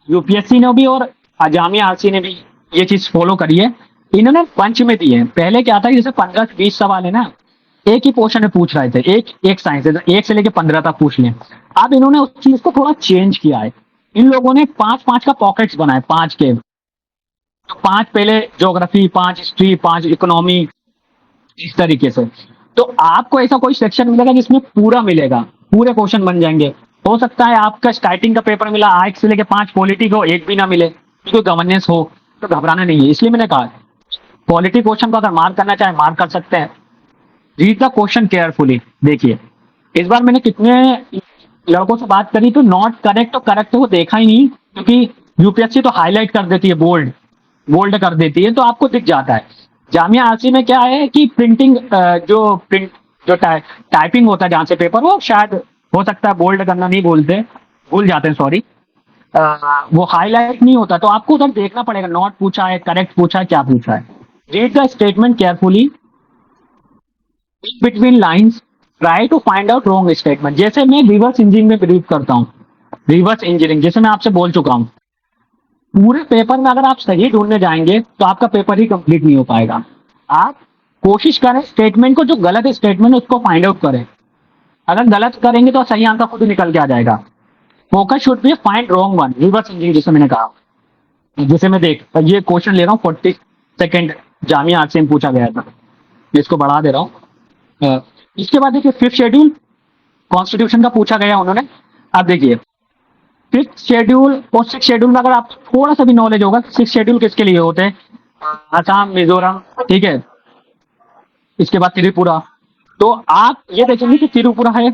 यूपीएससी ने भी और जामिया आरसी ने भी ये चीज फॉलो करी है, इन्होंने पंच में दिए हैं। पहले क्या था, जैसे 15-20 सवाल है ना, एक ही पोर्शन में पूछ रहे थे, एक साइंस है, 1 से लेके 15 तक पूछ लें। अब इन्होंने उस चीज को थोड़ा चेंज किया है, इन लोगों ने 5-5 का पॉकेट्स बनाए, 5 के, तो 5 पहले ज्योग्राफी, 5 हिस्ट्री, 5 इकोनॉमी, इस तरीके से। तो आपको ऐसा कोई सेक्शन मिलेगा जिसमें पूरा मिलेगा, पूरे क्वेश्चन बन जाएंगे। हो सकता है आपका स्टार्टिंग का पेपर मिला 8 से लेके 5 पॉलिटी को, एक भी ना मिले, क्योंकि गवर्नेंस हो, तो घबराना नहीं है। इसलिए मैंने कहा पॉलिटी क्वेश्चन को अगर मार्क करना चाहे मार्क कर सकते हैं। Read the question carefully. देखिए इस बार मैंने कितने लड़कों से बात करी तो नॉट करेक्ट और करेक्ट वो देखा ही नहीं, क्योंकि यूपीएससी तो हाईलाइट कर देती है, बोल्ड कर देती है, तो आपको दिख जाता है। जामिया आरसी में क्या है कि प्रिंटिंग जो टाइपिंग होता है जहां से पेपर, वो शायद हो सकता है बोल्ड करना नहीं भूल जाते हैं, सॉरी, वो हाईलाइट नहीं होता, तो आपको उधर देखना पड़ेगा नॉट पूछा है, करेक्ट पूछा है, क्या पूछा है। Read the statement carefully between lines, try to find out wrong statement. जैसे मैं रिवर्स इंजीनियरिंग में बिलीव करता हूँ, रिवर्स इंजीनियरिंग जैसे मैं आपसे बोल चुका हूँ, पूरे पेपर में अगर आप सही ढूंढने जाएंगे तो आपका पेपर ही कंप्लीट नहीं हो पाएगा। आप कोशिश करें स्टेटमेंट को, जो गलत स्टेटमेंट है उसको फाइंड आउट करें। अगर गलत करेंगे तो सही आंसर खुद निकल के आ जाएगा। Focus should be find wrong one, reverse engineering जैसे मैंने कहा। जैसे मैं देख ये क्वेश्चन ले रहा हूँ 40 सेकेंड जामिया आरसी में पूछा गया था, इसको बढ़ा दे रहा हूँ। इसके बाद देखिए 5th शेड्यूल कॉन्स्टिट्यूशन का पूछा गया उन्होंने। अब देखिए 5th शेड्यूल और 6th शेड्यूल में अगर आप थोड़ा सा भी नॉलेज होगा, 6th शेड्यूल किसके लिए होते हैं, असम, मिजोरम, ठीक है, इसके बाद त्रिपुरा। तो आप ये देखेंगे कि त्रिपुरा है,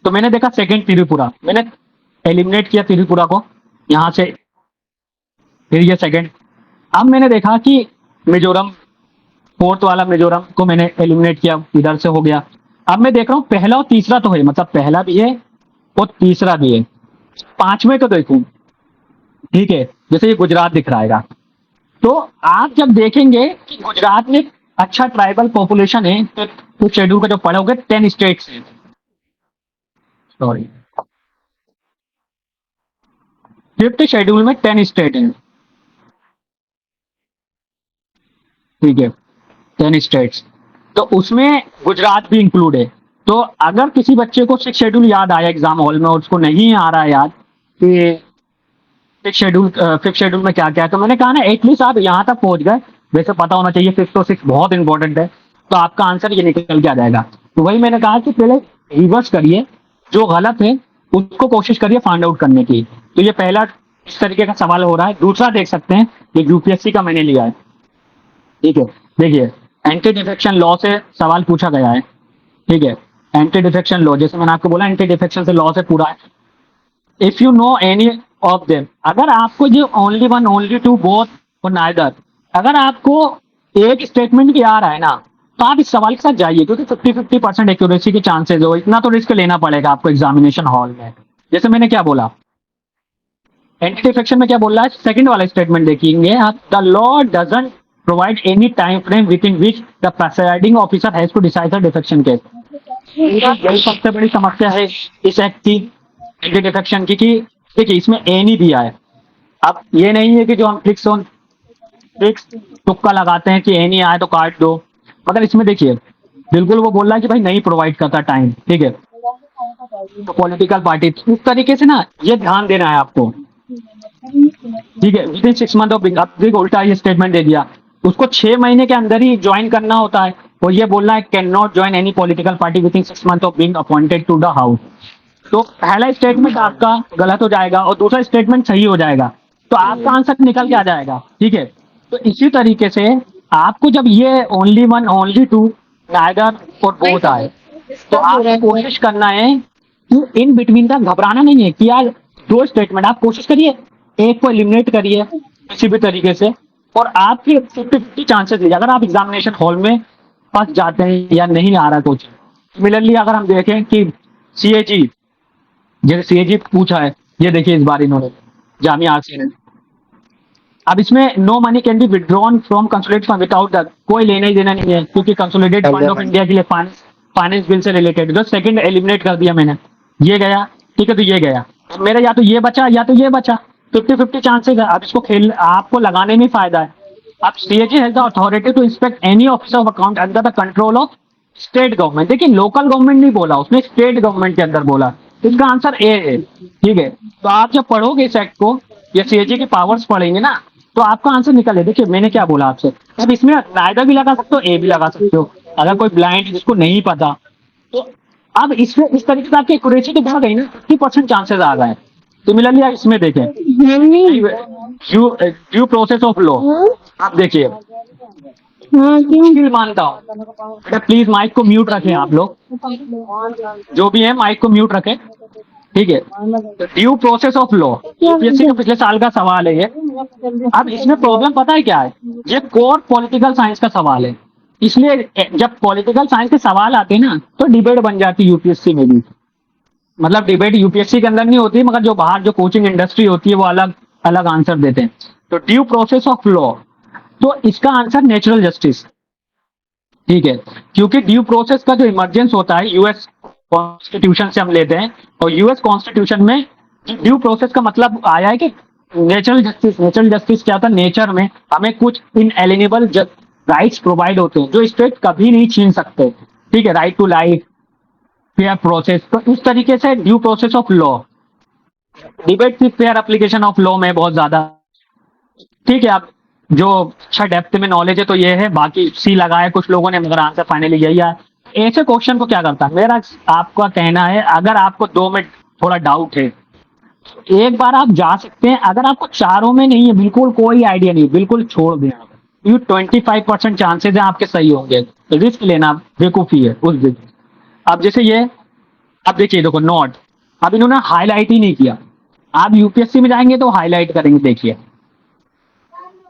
तो मैंने देखा 2nd त्रिपुरा, मैंने एलिमिनेट किया त्रिपुरा को यहां से, फिर ये 2nd। अब मैंने देखा कि मिजोरम, 4th वाला मिजोरम को मैंने एलिमिनेट किया, इधर से हो गया। अब मैं देख रहा हूं पहला और तीसरा तो है, मतलब पहला भी है और तीसरा भी है, 5वें को देखूं, ठीक है, जैसे ये गुजरात दिख रहा है। तो आप जब देखेंगे कि गुजरात में अच्छा ट्राइबल पॉपुलेशन है, तो शेड्यूल का जो पढ़ोगे 10 स्टेट्स है, सॉरी 5th शेड्यूल में 10 स्टेट है, ठीक है, 10 स्टेट्स, तो उसमें गुजरात भी इंक्लूड है। तो अगर किसी बच्चे को 6th शेड्यूल याद आया एग्जाम हॉल में और उसको नहीं आ रहा है याद कि 5th शेड्यूल में क्या क्या है, तो मैंने कहा ना एटलीस्ट आप यहां तक पहुंच गए वैसे पता होना चाहिए 5 और 6 बहुत इंपॉर्टेंट है, तो आपका आंसर ये निकल के आ जाएगा। तो वही मैंने कहा कि पहले रिवर्स करिए, जो गलत है उसको कोशिश करिए फाइंड आउट करने की। तो ये पहला इस तरीके का सवाल हो रहा है। दूसरा देख सकते हैं, ये यूपीएससी का मैंने लिया है, ठीक है। देखिए एंटी डिफेक्शन लॉ से सवाल पूछा गया है, ठीक है। एंटी डिफेक्शन लॉ, जैसे मैंने आपको बोला एंटी डिफेक्शन से लॉ से पूरा है। If you know any of them, अगर आपको जो only one, only two, both और नाइदर, अगर आपको एक स्टेटमेंट भी आ रहा है ना, तो आप इस सवाल के साथ जाइए, क्योंकि 50-50% एक्यूरेसी के चांसेस हो, इतना तो रिस्क लेना पड़ेगा आपको एग्जामिनेशन हॉल में। जैसे मैंने क्या बोला, एंटी डिफेक्शन में क्या बोल रहा है, सेकंड वाला स्टेटमेंट देखेंगे आप, the law doesn't provide any time frame within which the presiding officer has to decide the defection case. यही सबसे बड़ी समस्या है इस एक्ट की, एंटी डिफेक्शन की, कि देखिए इसमें ए नहीं दिया है। अब ये नहीं है कि जो हम फिक्स तुक्का लगाते हैं कि ए नहीं आए तो काट दो, मगर इसमें देखिए बिल्कुल वो बोल रहा है कि भाई नहीं प्रोवाइड करता टाइम, ठीक है। तो पॉलिटिकल पार्टी इस तरीके से ना, ये ध्यान देना है आपको, ठीक है। विद इन 6 मंथ ऑफ, अब उल्टा ये स्टेटमेंट दे दिया, उसको 6 महीने के अंदर ही ज्वाइन करना होता है। और ये बोलना है can not join any political party within 6 month of being appointed to the house. तो पहला स्टेटमेंट आपका गलत हो जाएगा और दूसरा स्टेटमेंट सही हो जाएगा, तो आपका आंसर निकल के आ जाएगा, ठीक है। तो इसी तरीके से आपको जब ये only one, only two, neither और बोथ आए, तो आपको कोशिश करना है कि इन बिटवीन का घबराना नहीं है कि यार 2 स्टेटमेंट, आप कोशिश करिए एक को एलिमिनेट करिए किसी भी तरीके से, और आपके 50-50 चांसेस लीजिए। अगर आप एग्जामिनेशन हॉल में फंस जाते हैं या नहीं आ रहा कुछ, सिमिलरली अगर हम देखें कि सीएजी, जैसे सीएजी पूछा है, ये देखिए इस बार इन्होंने जामिया आरसीए ने, अब इसमें no money can be withdrawn from consolidated fund without the, कोई लेना ही देना नहीं है, क्योंकि कंसोलिडेटेड फंड ऑफ इंडिया के लिए फाइनेंस बिल से रिलेटेड, जो सेकंड एलिमिनेट कर दिया मैंने, ये गया, ठीक है। तो ये गया, मेरा या तो ये बचा या तो ये बचा, 50-50 चांसेस है। अब इसको खेल आपको लगाने में फायदा है। अब CAG has the authority to inspect any office of account under the control of state government. देखिए लोकल गवर्नमेंट नहीं बोला उसने, स्टेट गवर्नमेंट के अंदर बोला, इसका आंसर ए है, ठीक है। तो आप जब पढ़ोगे इस एक्ट को या सीएजी की पावर्स पढ़ेंगे ना, तो आपका आंसर निकले। देखिए मैंने क्या बोला आपसे, अब इसमें नाइदर भी लगा सकते हो, ए भी लगा सकते हो, अगर कोई ब्लाइंड जिसको नहीं पता। तो अब इसमें इस तरीके से आपकी एक्यूरेसी तो बढ़ गई ना, 50% चांसेस आ गए। सिमिलरली आप इसमें देखें ड्यू प्रोसेस ऑफ लॉ, आप देखिए मुश्किल मानता हूँ, प्लीज माइक को म्यूट रखें आप लोग, जो भी है माइक को म्यूट रखें, ठीक है। Due process of law UPSC का पिछले साल का सवाल है ये। अब इसमें प्रॉब्लम पता है क्या है, ये कोर पॉलिटिकल साइंस का सवाल है, इसलिए जब पॉलिटिकल साइंस के सवाल आते हैं ना, तो डिबेट बन जाती है यूपीएससी में भी। मतलब डिबेट यूपीएससी के अंदर नहीं होती, मगर जो बाहर जो कोचिंग इंडस्ट्री होती है वो अलग अलग आंसर देते हैं। तो ड्यू प्रोसेस ऑफ लॉ, तो इसका आंसर नेचुरल जस्टिस, ठीक है। क्योंकि ड्यू प्रोसेस का जो इमरजेंस होता है यूएस कॉन्स्टिट्यूशन से हम लेते हैं, और यूएस कॉन्स्टिट्यूशन में ड्यू प्रोसेस का मतलब आया है कि नेचुरल जस्टिस। नेचुरल जस्टिस क्या था, नेचर में हमें कुछ इनएलिनेबल राइट्स प्रोवाइड होते हैं जो स्टेट कभी नहीं छीन सकते, ठीक है। Right to life, fair process, तो इस तरीके से due process of law, debate की फेयर एप्लीकेशन ऑफ लॉ में बहुत ज्यादा, ठीक है। अब जो अच्छा डेप्थ में नॉलेज है तो ये है, बाकी सी लगाया कुछ लोगों ने, मगर आंसर फाइनली यही है। ऐसे क्वेश्चन को क्या करता है, मेरा आपका कहना है, अगर आपको 2 में थोड़ा डाउट है, एक बार आप जा सकते हैं। अगर आपको चारों में नहीं है, बिल्कुल कोई आइडिया नहीं, बिल्कुल छोड़ दें, यू 25% चांसेस है आपके सही होंगे, रिस्क लेना बेवकूफी है उस दिन। अब जैसे ये, अब देखिए देखो नोट, अब इन्होंने हाईलाइट ही नहीं किया, आप यूपीएससी में जाएंगे तो हाईलाइट करेंगे। देखिए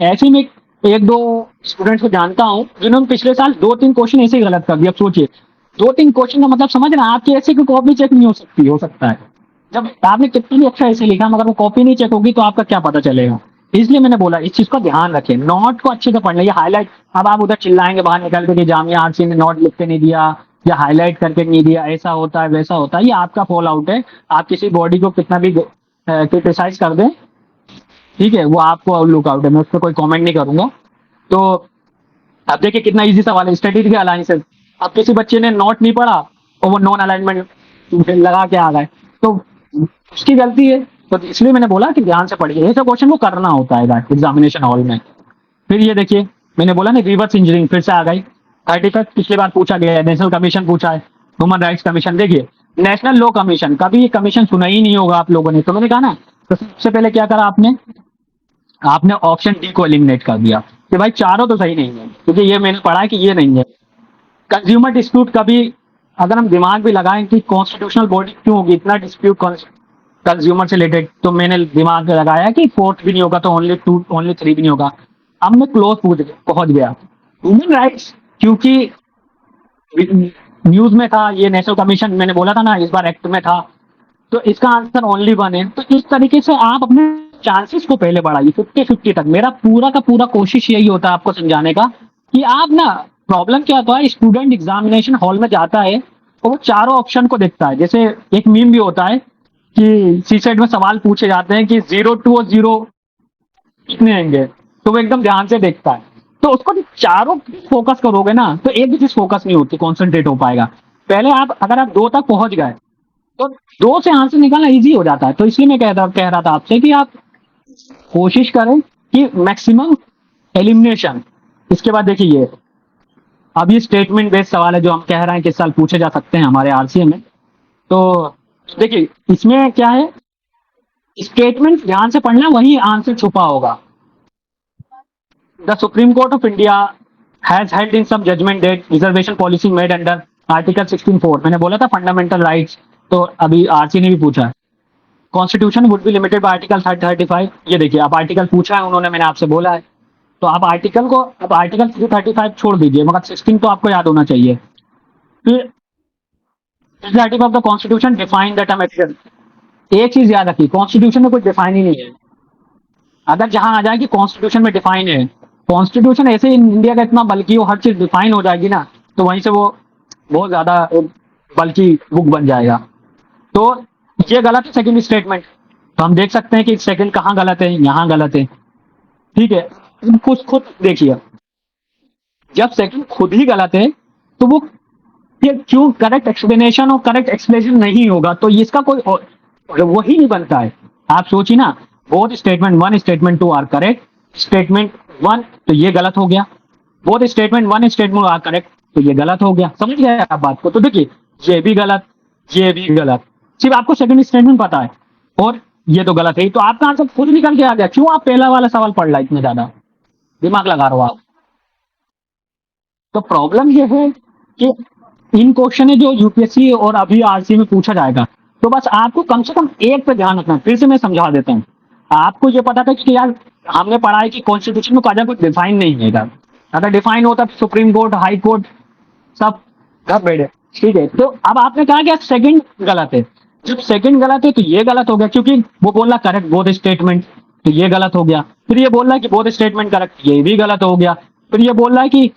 ऐसे ही मैं 1-2 स्टूडेंट्स को जानता हूं जिन्होंने पिछले साल 2-3 क्वेश्चन ऐसे ही गलत कर दिया। अब सोचिए 2-3 क्वेश्चन का मतलब समझ रहे हैं, आपकी ऐसे की कॉपी चेक नहीं हो सकता है। जब आपने कितनी भी अच्छा ऐसे लिखा, मगर वो कॉपी नहीं चेक होगी तो आपका क्या पता चलेगा। इसलिए मैंने बोला इस चीज का ध्यान रखें, नोट को अच्छे से पढ़ लें। ये हाईलाइट, अब आप उधर चिल्लाएंगे बाहर निकल के कि जामिया आरसी ने नोट लिख के नहीं दिया या हाईलाइट करके नहीं दिया, ऐसा होता है वैसा होता है, ये आपका फॉल आउट है। आप किसी बॉडी को कितना भी क्रिटिसाइज कर दें, ठीक है, वो आपको लुकआउट है, मैं उस पर कोई कमेंट नहीं करूंगा। तो अब देखिए कितना इजी सवाल है, स्ट्रेटेजी अलायंसेस। अब किसी बच्चे ने नोट नहीं पढ़ा और वो नॉन अलाइनमेंट लगा के आ गए, तो उसकी गलती है। तो इसलिए मैंने बोला कि ध्यान से पढ़िए, ऐसे क्वेश्चन को करना होता है एग्जामिनेशन हॉल में। फिर ये देखिए मैंने बोला ना रिवर्स इंजीनियरिंग फिर से आ गई। 35 पिछली बार पूछा गया है, नेशनल कमीशन पूछा है, ह्यूमन राइट्स कमीशन। देखिए नेशनल लॉ कमीशन, कभी ये कमीशन सुना ही नहीं होगा आप लोगों ने। तो मैंने कहा ना, तो सबसे पहले क्या करा आपने ऑप्शन डी को एलिमिनेट कर दिया कि भाई चारों तो सही नहीं है, क्योंकि ये मैंने पढ़ा है कि ये नहीं है। कंज्यूमर डिस्प्यूट, कभी अगर हम दिमाग भी लगाएं कि कॉन्स्टिट्यूशनल बॉडी क्यों होगी, इतना डिस्प्यूट कंज्यूमर से रिलेटेड, तो मैंने दिमाग लगाया कि 4th भी नहीं होगा तो ओनली 3 भी नहीं होगा। अब मैं क्लोज पहुंच गया ह्यूमन राइट्स, क्योंकि न्यूज में था ये नेशनल कमीशन, मैंने बोला था ना इस बार एक्ट में था, तो इसका आंसर ओनली 1 है। तो इस तरीके से आप अपने चांसेस को पहले बढ़ाइए 50-50 तक। मेरा पूरा का पूरा कोशिश यही होता है आपको समझाने का कि आप ना, प्रॉब्लम क्या होता है, स्टूडेंट एग्जामिनेशन हॉल में जाता है और वो चारों ऑप्शन को देखता है। जैसे एक मीम भी होता है कि सीसेट में सवाल पूछे जाते हैं कि 0 2 और 0 कितने आएंगे, तो वो एकदम ध्यान से देखता है। तो उसको चारों फोकस करोगे ना तो एक भी चीज फोकस नहीं होती, कॉन्सेंट्रेट हो पाएगा। पहले आप अगर आप 2 तक पहुंच गए तो 2 से आंसर निकालना इजी हो जाता है। तो इसलिए मैं कह रहा था आपसे कि आप कोशिश करें कि मैक्सिमम एलिमिनेशन। इसके बाद देखिए अब ये स्टेटमेंट बेस्ड सवाल है जो हम कह रहे हैं कि इस साल पूछे जा सकते हैं हमारे आरसीए में। तो देखिए इसमें क्या है, स्टेटमेंट ध्यान से पढ़ना, वही आंसर छुपा होगा। The supreme court of India has held in some judgement that reservation policy made under article 16(4), मैंने बोला था फंडामेंटल राइट्स, तो अभी आरसी ने भी पूछा है। Constitution would be limited by article 35, ये देखिए आप आर्टिकल पूछा है उन्होंने, मैंने आपसे बोला है। तो आप आर्टिकल 35 छोड़ दीजिए, मगर 16 तो आपको याद होना चाहिए। फिर 35 of the constitution define the term action. एक चीज याद रखिए, कॉन्स्टिट्यूशन में कुछ डिफाइन ही नहीं है। अगर जहां आ जाए कि कॉन्स्टिट्यूशन में डिफाइन है, कॉन्स्टिट्यूशन ऐसे इंडिया का इतना बल्कि वो हर चीज डिफाइन हो जाएगी ना, तो वहीं से वो बहुत ज्यादा बल्कि बुक बन जाएगा। तो ये गलत है सेकंड स्टेटमेंट। तो हम देख सकते हैं कि सेकंड कहाँ गलत है, यहाँ गलत है। ठीक है, खुद देखिए, जब सेकंड खुद ही गलत है तो वो ये क्यों करेक्ट एक्सप्लेनेशन और करेक्ट एक्सप्लेनेशन नहीं होगा, तो इसका कोई वही नहीं बनता है। आप सोचिए ना, both statement 1 statement 2 are correct, statement 1 तो ये गलत हो गया, both statement 1 statement are correct तो ये गलत हो गया। समझ गए आप बात को? तो देखिए ये भी गलत, ये भी गलत, सिर्फ आपको सेकंड स्टेटमेंट पता है और ये तो गलत है, तो आपका आंसर खुद निकल के आ गया। क्यों आप पहला वाला सवाल पढ़ रहा इतने ज्यादा दिमाग लगा रहे हो आप? तो प्रॉब्लम ये है कि इन क्वेश्चन है जो यूपीएससी और अभी आरसी में पूछा जाएगा, तो बस आपको कम से कम एक पे ध्यान रखना। फिर से मैं समझा देता हूँ, आपको ये पता था कि यार हमने पढ़ा है कि कॉन्स्टिट्यूशन में कायदा कुछ डिफाइन नहीं है इधर, अगर डिफाइन होता तो सुप्रीम कोर्ट, हाई कोर्ट सब घर बैठे। ठीक है, तो अब आपने कहा कि सेकंड गलत है। जब सेकंड गलत है तो ये गलत हो गया, क्योंकि वो बोल रहा करेक्ट बोथ स्टेटमेंट, तो ये गलत हो गया। फिर ये बोल रहा है कि बोथ स्टेटमेंट करेक्ट, ये भी गलत हो गया। फिर ये बोल रहा है कि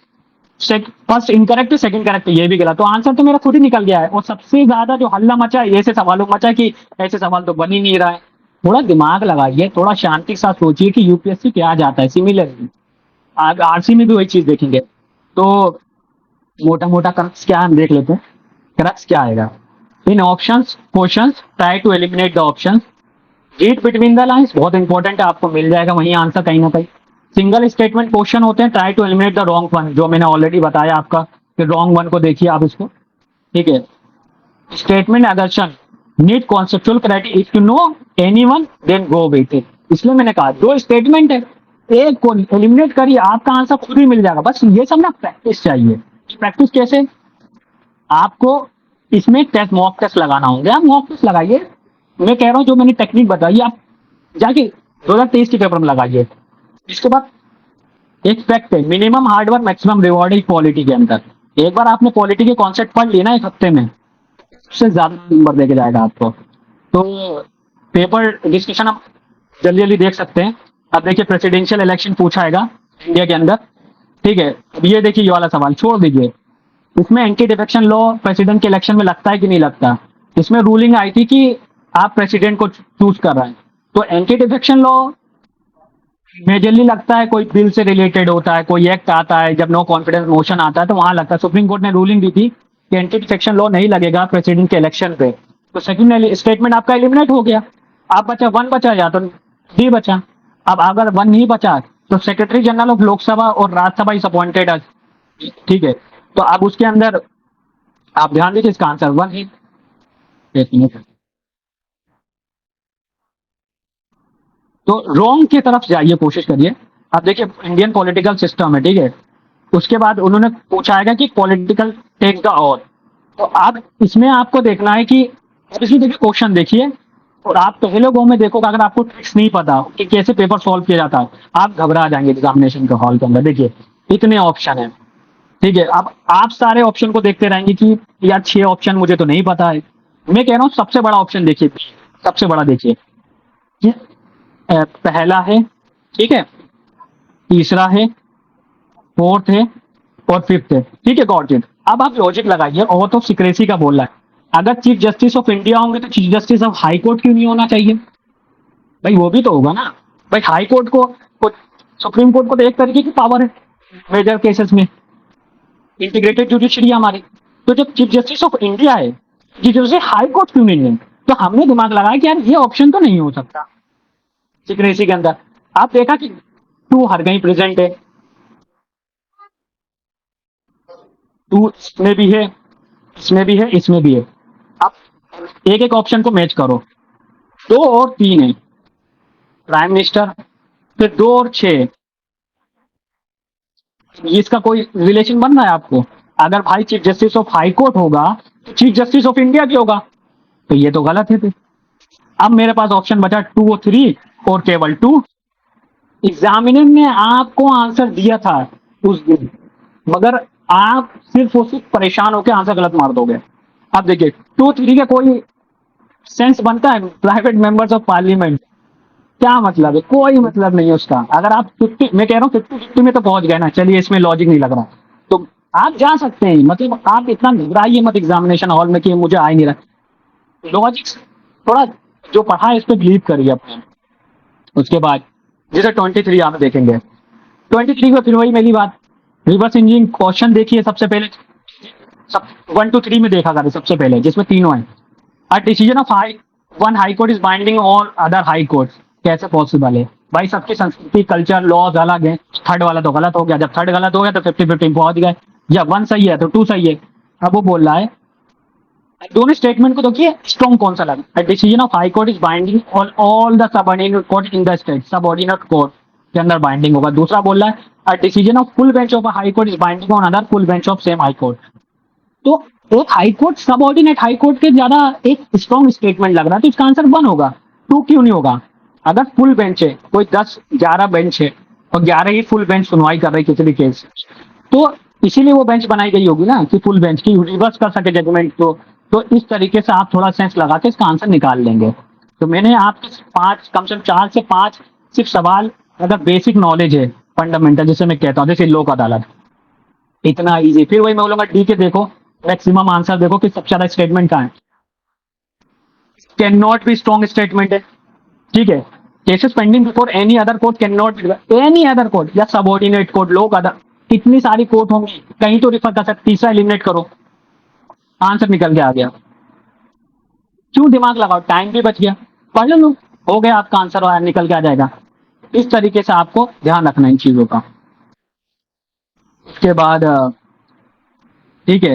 फर्स्ट इनकरेक्ट है, सेकंड करेक्ट, ये भी गलत। तो आंसर तो मेरा खुद ही निकल गया है। और सबसे ज्यादा जो हल्ला मचा है ऐसे सवालों मचा है कि ऐसे सवाल तो बन ही नहीं रहा है। थोड़ा दिमाग लगाइए, थोड़ा शांति के साथ सोचिए कि यूपीएससी क्या जाता है। सिमिलरली आरसी में भी वही चीज देखेंगे। तो मोटा मोटा क्रक्स क्या हम देख लेते हैं। क्रक्स क्या आएगा in options questions, try to eliminate the options, read between the lines, बहुत इंपॉर्टेंट है, आपको मिल जाएगा वही आंसर कहीं ना कहीं। सिंगल स्टेटमेंट क्वेश्चन होते हैं, try to eliminate the wrong one, जो मैंने ऑलरेडी बताया आपका कि रॉन्ग वन को देखिए आप इसको। ठीक है, statement assertion need conceptual criteria, if you know anyone then go with it. इसलिए मैंने कहा दो स्टेटमेंट है, एक को एलिमिनेट करिए, आपका आंसर खुद ही मिल जाएगा। बस ये सब ना प्रैक्टिस चाहिए। प्रैक्टिस कैसे? आपको इसमें टेस्ट, मॉक टेस्ट लगाना होगा। आप मॉक टेस्ट लगाइए, मैं कह रहा हूँ जो मैंने टेक्निक बताई आप जाके 2023 के पेपर में लगाइए। इसके बाद एक फैक्ट है, minimum hard work maximum reward is polity के अंदर। एक बार आपने पॉलिटी के कॉन्सेप्ट पढ़ लिया ना एक हफ्ते में, उससे ज्यादा नंबर देके जाएगा आपको। तो पेपर डिस्कशन आप जल्दी जल्दी देख सकते हैं। अब देखिए प्रेसिडेंशियल इलेक्शन पूछा आएगा इंडिया के अंदर। ठीक है, अब ये देखिए ये वाला सवाल छोड़ दीजिए, इसमें एंटी डिफेक्शन लॉ प्रेसिडेंट के इलेक्शन में लगता है कि नहीं लगता। इसमें रूलिंग आई थी कि आप प्रेसिडेंट को चूज कर रहे हैं, तो एंटी डिफेक्शन लॉ मेजरली लगता है कोई बिल से रिलेटेड होता है, कोई एक्ट आता है, जब नो कॉन्फिडेंस मोशन आता है तो वहां लगता है। सुप्रीम कोर्ट ने रूलिंग दी थी कि एंटी डिफेक्शन लॉ नहीं लगेगा प्रेसिडेंट के इलेक्शन पे। तो सेकंड स्टेटमेंट आपका एलिमिनेट हो गया। आप बचा 1 बचा या तो डी बचा। अब अगर 1 नहीं बचा तो सेक्रेटरी जनरल ऑफ लोकसभा और राज्यसभा इज अपॉइंटेड, ठीक है। तो अब उसके अंदर आप ध्यान दीजिए, इसका आंसर 1 है। एक मिनट, तो रॉन्ग की तरफ जाइए, कोशिश करिए। अब देखिए इंडियन पॉलिटिकल सिस्टम है, ठीक है। उसके बाद उन्होंने पूछा है कि पॉलिटिकल टेक द ऑथ, तो अब इसमें आपको देखना है कि अब इसमें देखिए क्वेश्चन देखिए, और आप पहले गो में देखोगे, अगर आपको ट्रिक्स नहीं पता कि कैसे पेपर सॉल्व किया जाता है, आप घबरा जाएंगे एग्जामिनेशन के हॉल के अंदर। देखिए इतने ऑप्शन है, ठीक है। अब आप सारे ऑप्शन को देखते रहेंगे कि यार 6 ऑप्शन मुझे तो नहीं पता है। मैं कह रहा हूँ सबसे बड़ा ऑप्शन देखिए, सबसे बड़ा देखिए कि पहला है, ठीक है, तीसरा है, फोर्थ है और फिफ्थ है, ठीक है, गॉट इट। अब आप लॉजिक लगाइए, और तो सिक्रेसी का बोल रहा है, अगर चीफ जस्टिस ऑफ इंडिया होंगे तो chief justice of high court क्यों नहीं होना चाहिए भाई? वो भी तो होगा ना भाई। हाई कोर्ट को सुप्रीम कोर्ट को तो एक तरीके की पावर है मेजर केसेस में, इंटीग्रेटेड जुडिशरी हमारी। तो जब चीफ जस्टिस ऑफ इंडिया है, चीफ जस्टिस हाई कोर्ट क्यों नहीं है? तो हमने दिमाग लगाया कि यार ये ऑप्शन तो नहीं हो सकता सिक्रेसी के अंदर। आप देखा कि 2 हर कहीं प्रेजेंट है, 2 इसमें भी है, इसमें भी है, इसमें भी है। आप एक एक ऑप्शन को मैच करो, 2 और 3 है प्राइम मिनिस्टर, फिर 2 और 6, इसका कोई रिलेशन बन रहा है आपको? अगर भाई chief justice of high court होगा तो चीफ जस्टिस ऑफ इंडिया भी होगा, तो ये तो गलत है फिर। अब मेरे पास ऑप्शन बचा 2 और 3 और केवल 2। एग्जामिनर ने आपको आंसर दिया था उस दिन, मगर आप सिर्फ और सिर्फ परेशान होकर आंसर गलत मार दोगे। अब देखिए 2, 3 का कोई सेंस बनता है? प्राइवेट मेंबर्स ऑफ पार्लियामेंट, क्या मतलब है? कोई मतलब नहीं है उसका। अगर आप 50, मैं कह रहा हूँ 50-50 में तो पहुंच गए ना, चलिए इसमें लॉजिक नहीं लग रहा, तो आप जा सकते हैं। मतलब आप इतना घबराइए मत एग्जामिनेशन हॉल में कि मुझे आ ही नहीं रहा। लॉजिक थोड़ा जो पढ़ा है इस पर बिलीव करिए अपने। उसके बाद जैसे 23 आप देखेंगे, 23 में फिर वही मेरी बात, रिवर्स इंजीनियरिंग क्वेश्चन देखिए। सबसे पहले सब 1 to 3 में देखा करें सबसे पहले, जिसमें तीनों हैं। A decision of one high court is binding on other high court, कैसे पॉसिबल है भाई? सबकी संस्कृति, कल्चर, लॉज अलग है। थर्ड वाला तो गलत हो गया। जब थर्ड गलत हो गया तो 50-50 पहुंच गए। जब 1 सही है तो 2 सही है। अब वो बोल रहा है, दोनों स्टेटमेंट को देखिए स्ट्रॉन्ग कौन सा लगा। A decision of high court is binding on all the subordinate court in the state, subordinate court के अंदर बाइंडिंग होगा। दूसरा बोल रहा है, a decision of full bench of a high court is binding on other full bench of same high court. तो एक high court subordinate high court के ज्यादा एक स्ट्रॉन्ग स्टेटमेंट लग रहा है, तो इसका आंसर 1 होगा। 2 क्यों नहीं होगा? अगर फुल बेंच है, कोई 10-11 बेंच है और 11 ही फुल बेंच सुनवाई कर रही किसी भी केस, तो इसीलिए वो बेंच बनाई गई होगी ना कि फुल बेंच की रिवर्स कर सके जजमेंट को। तो इस तरीके से आप थोड़ा सेंस लगा के इसका आंसर निकाल लेंगे। तो मैंने आपके 5 कम से कम 4 से 5 सिर्फ सवाल, अगर बेसिक नॉलेज है, फंडामेंटल जिसे मैं कहता हूँ, जैसे लोक अदालत, इतना इजी। फिर वही मैं बोलूंगा डी के देखो, मैक्सिमम आंसर देखो कि सबसे ज्यादा स्टेटमेंट कहाँ है। Can not be strong statement है, ठीक है। Cases pending before any other court can not be any other court या सबऑर्डिनेट कोर्ट, लोक अदालत, इतनी सारी कोर्ट होंगी, कहीं तो रिफर कर सकते। तीसरा एलिमिनेट करो, आंसर निकल के आ गया। क्यों दिमाग लगाओ? टाइम भी बच गया, पढ़ लो, हो गया आपका आंसर और निकल के आ जाएगा। इस तरीके से आपको ध्यान रखना इन चीजों का। उसके बाद ठीक है,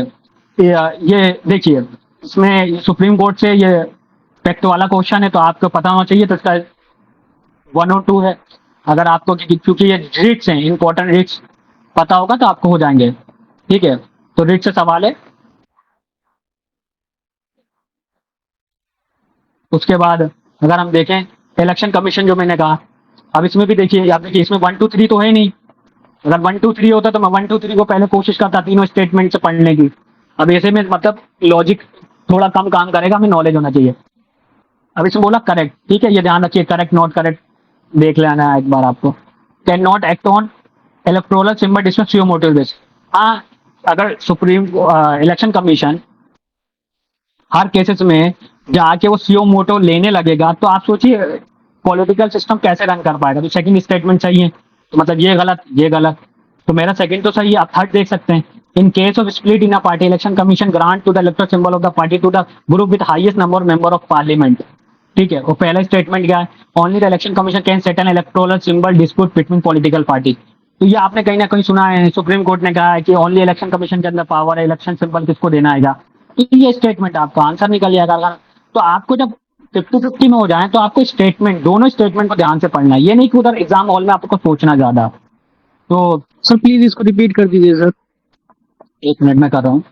ये देखिए इसमें सुप्रीम कोर्ट से ये फैक्ट वाला क्वेश्चन है, तो आपको पता होना चाहिए। तो इसका 1 और 2 है। अगर आपको, क्योंकि ये रिट्स हैं, इंपॉर्टेंट रिट्स पता होगा तो आपको हो जाएंगे, ठीक है। तो रिट से सवाल है। उसके बाद अगर हम देखें इलेक्शन कमीशन, जो मैंने कहा, अब इसमें भी देखिए, आप देखिए इसमें 1 2 3 तो है नहीं। अगर 1 2 3 होता तो मैं 1 2 3 को पहले कोशिश करता तीनों स्टेटमेंट से पढ़ने की। अब ऐसे में मतलब लॉजिक थोड़ा कम काम करेगा, हमें नॉलेज होना चाहिए। अब इसमें बोला करेक्ट, ठीक है, ये ध्यान रखिए, करेक्ट नॉट करेक्ट देख लेना है एक बार आपको। Can not act on electoral symbol district CO motive base. हाँ, अगर सुप्रीम इलेक्शन कमीशन हर केसेस में जाके वो सीओ मोटो लेने लगेगा, तो आप सोचिए पॉलिटिकल सिस्टम कैसे रन कर पाएगा। तो सेकंड स्टेटमेंट सही है, तो मतलब ये गलत, ये गलत, तो मेरा सेकंड तो सही है। आप थर्ड देख सकते हैं, in case of split in a party election commission grant to the electoral symbol of the party to the group with highest number of member of parliament. ठीक है, वो पहला स्टेटमेंट क्या है, only the election commission can set an electoral symbol dispute between political party. तो ये आपने कहीं ना कहीं सुना है, सुप्रीम कोर्ट ने कहा है कि ओनली इलेक्शन कमीशन के अंदर पावर है, इलेक्शन सिंबल किसको देना आएगा। तो ये स्टेटमेंट आपका आंसर निकल जाएगा। तो आपको जब 50-50 में हो जाए तो आपको स्टेटमेंट, दोनों स्टेटमेंट को ध्यान से पढ़ना है, ये नहीं कि उधर एग्जाम हॉल में आपको सोचना ज्यादा। तो सर प्लीज इसको रिपीट कर दीजिए सर। 1 मिनट में कर रहा हूँ।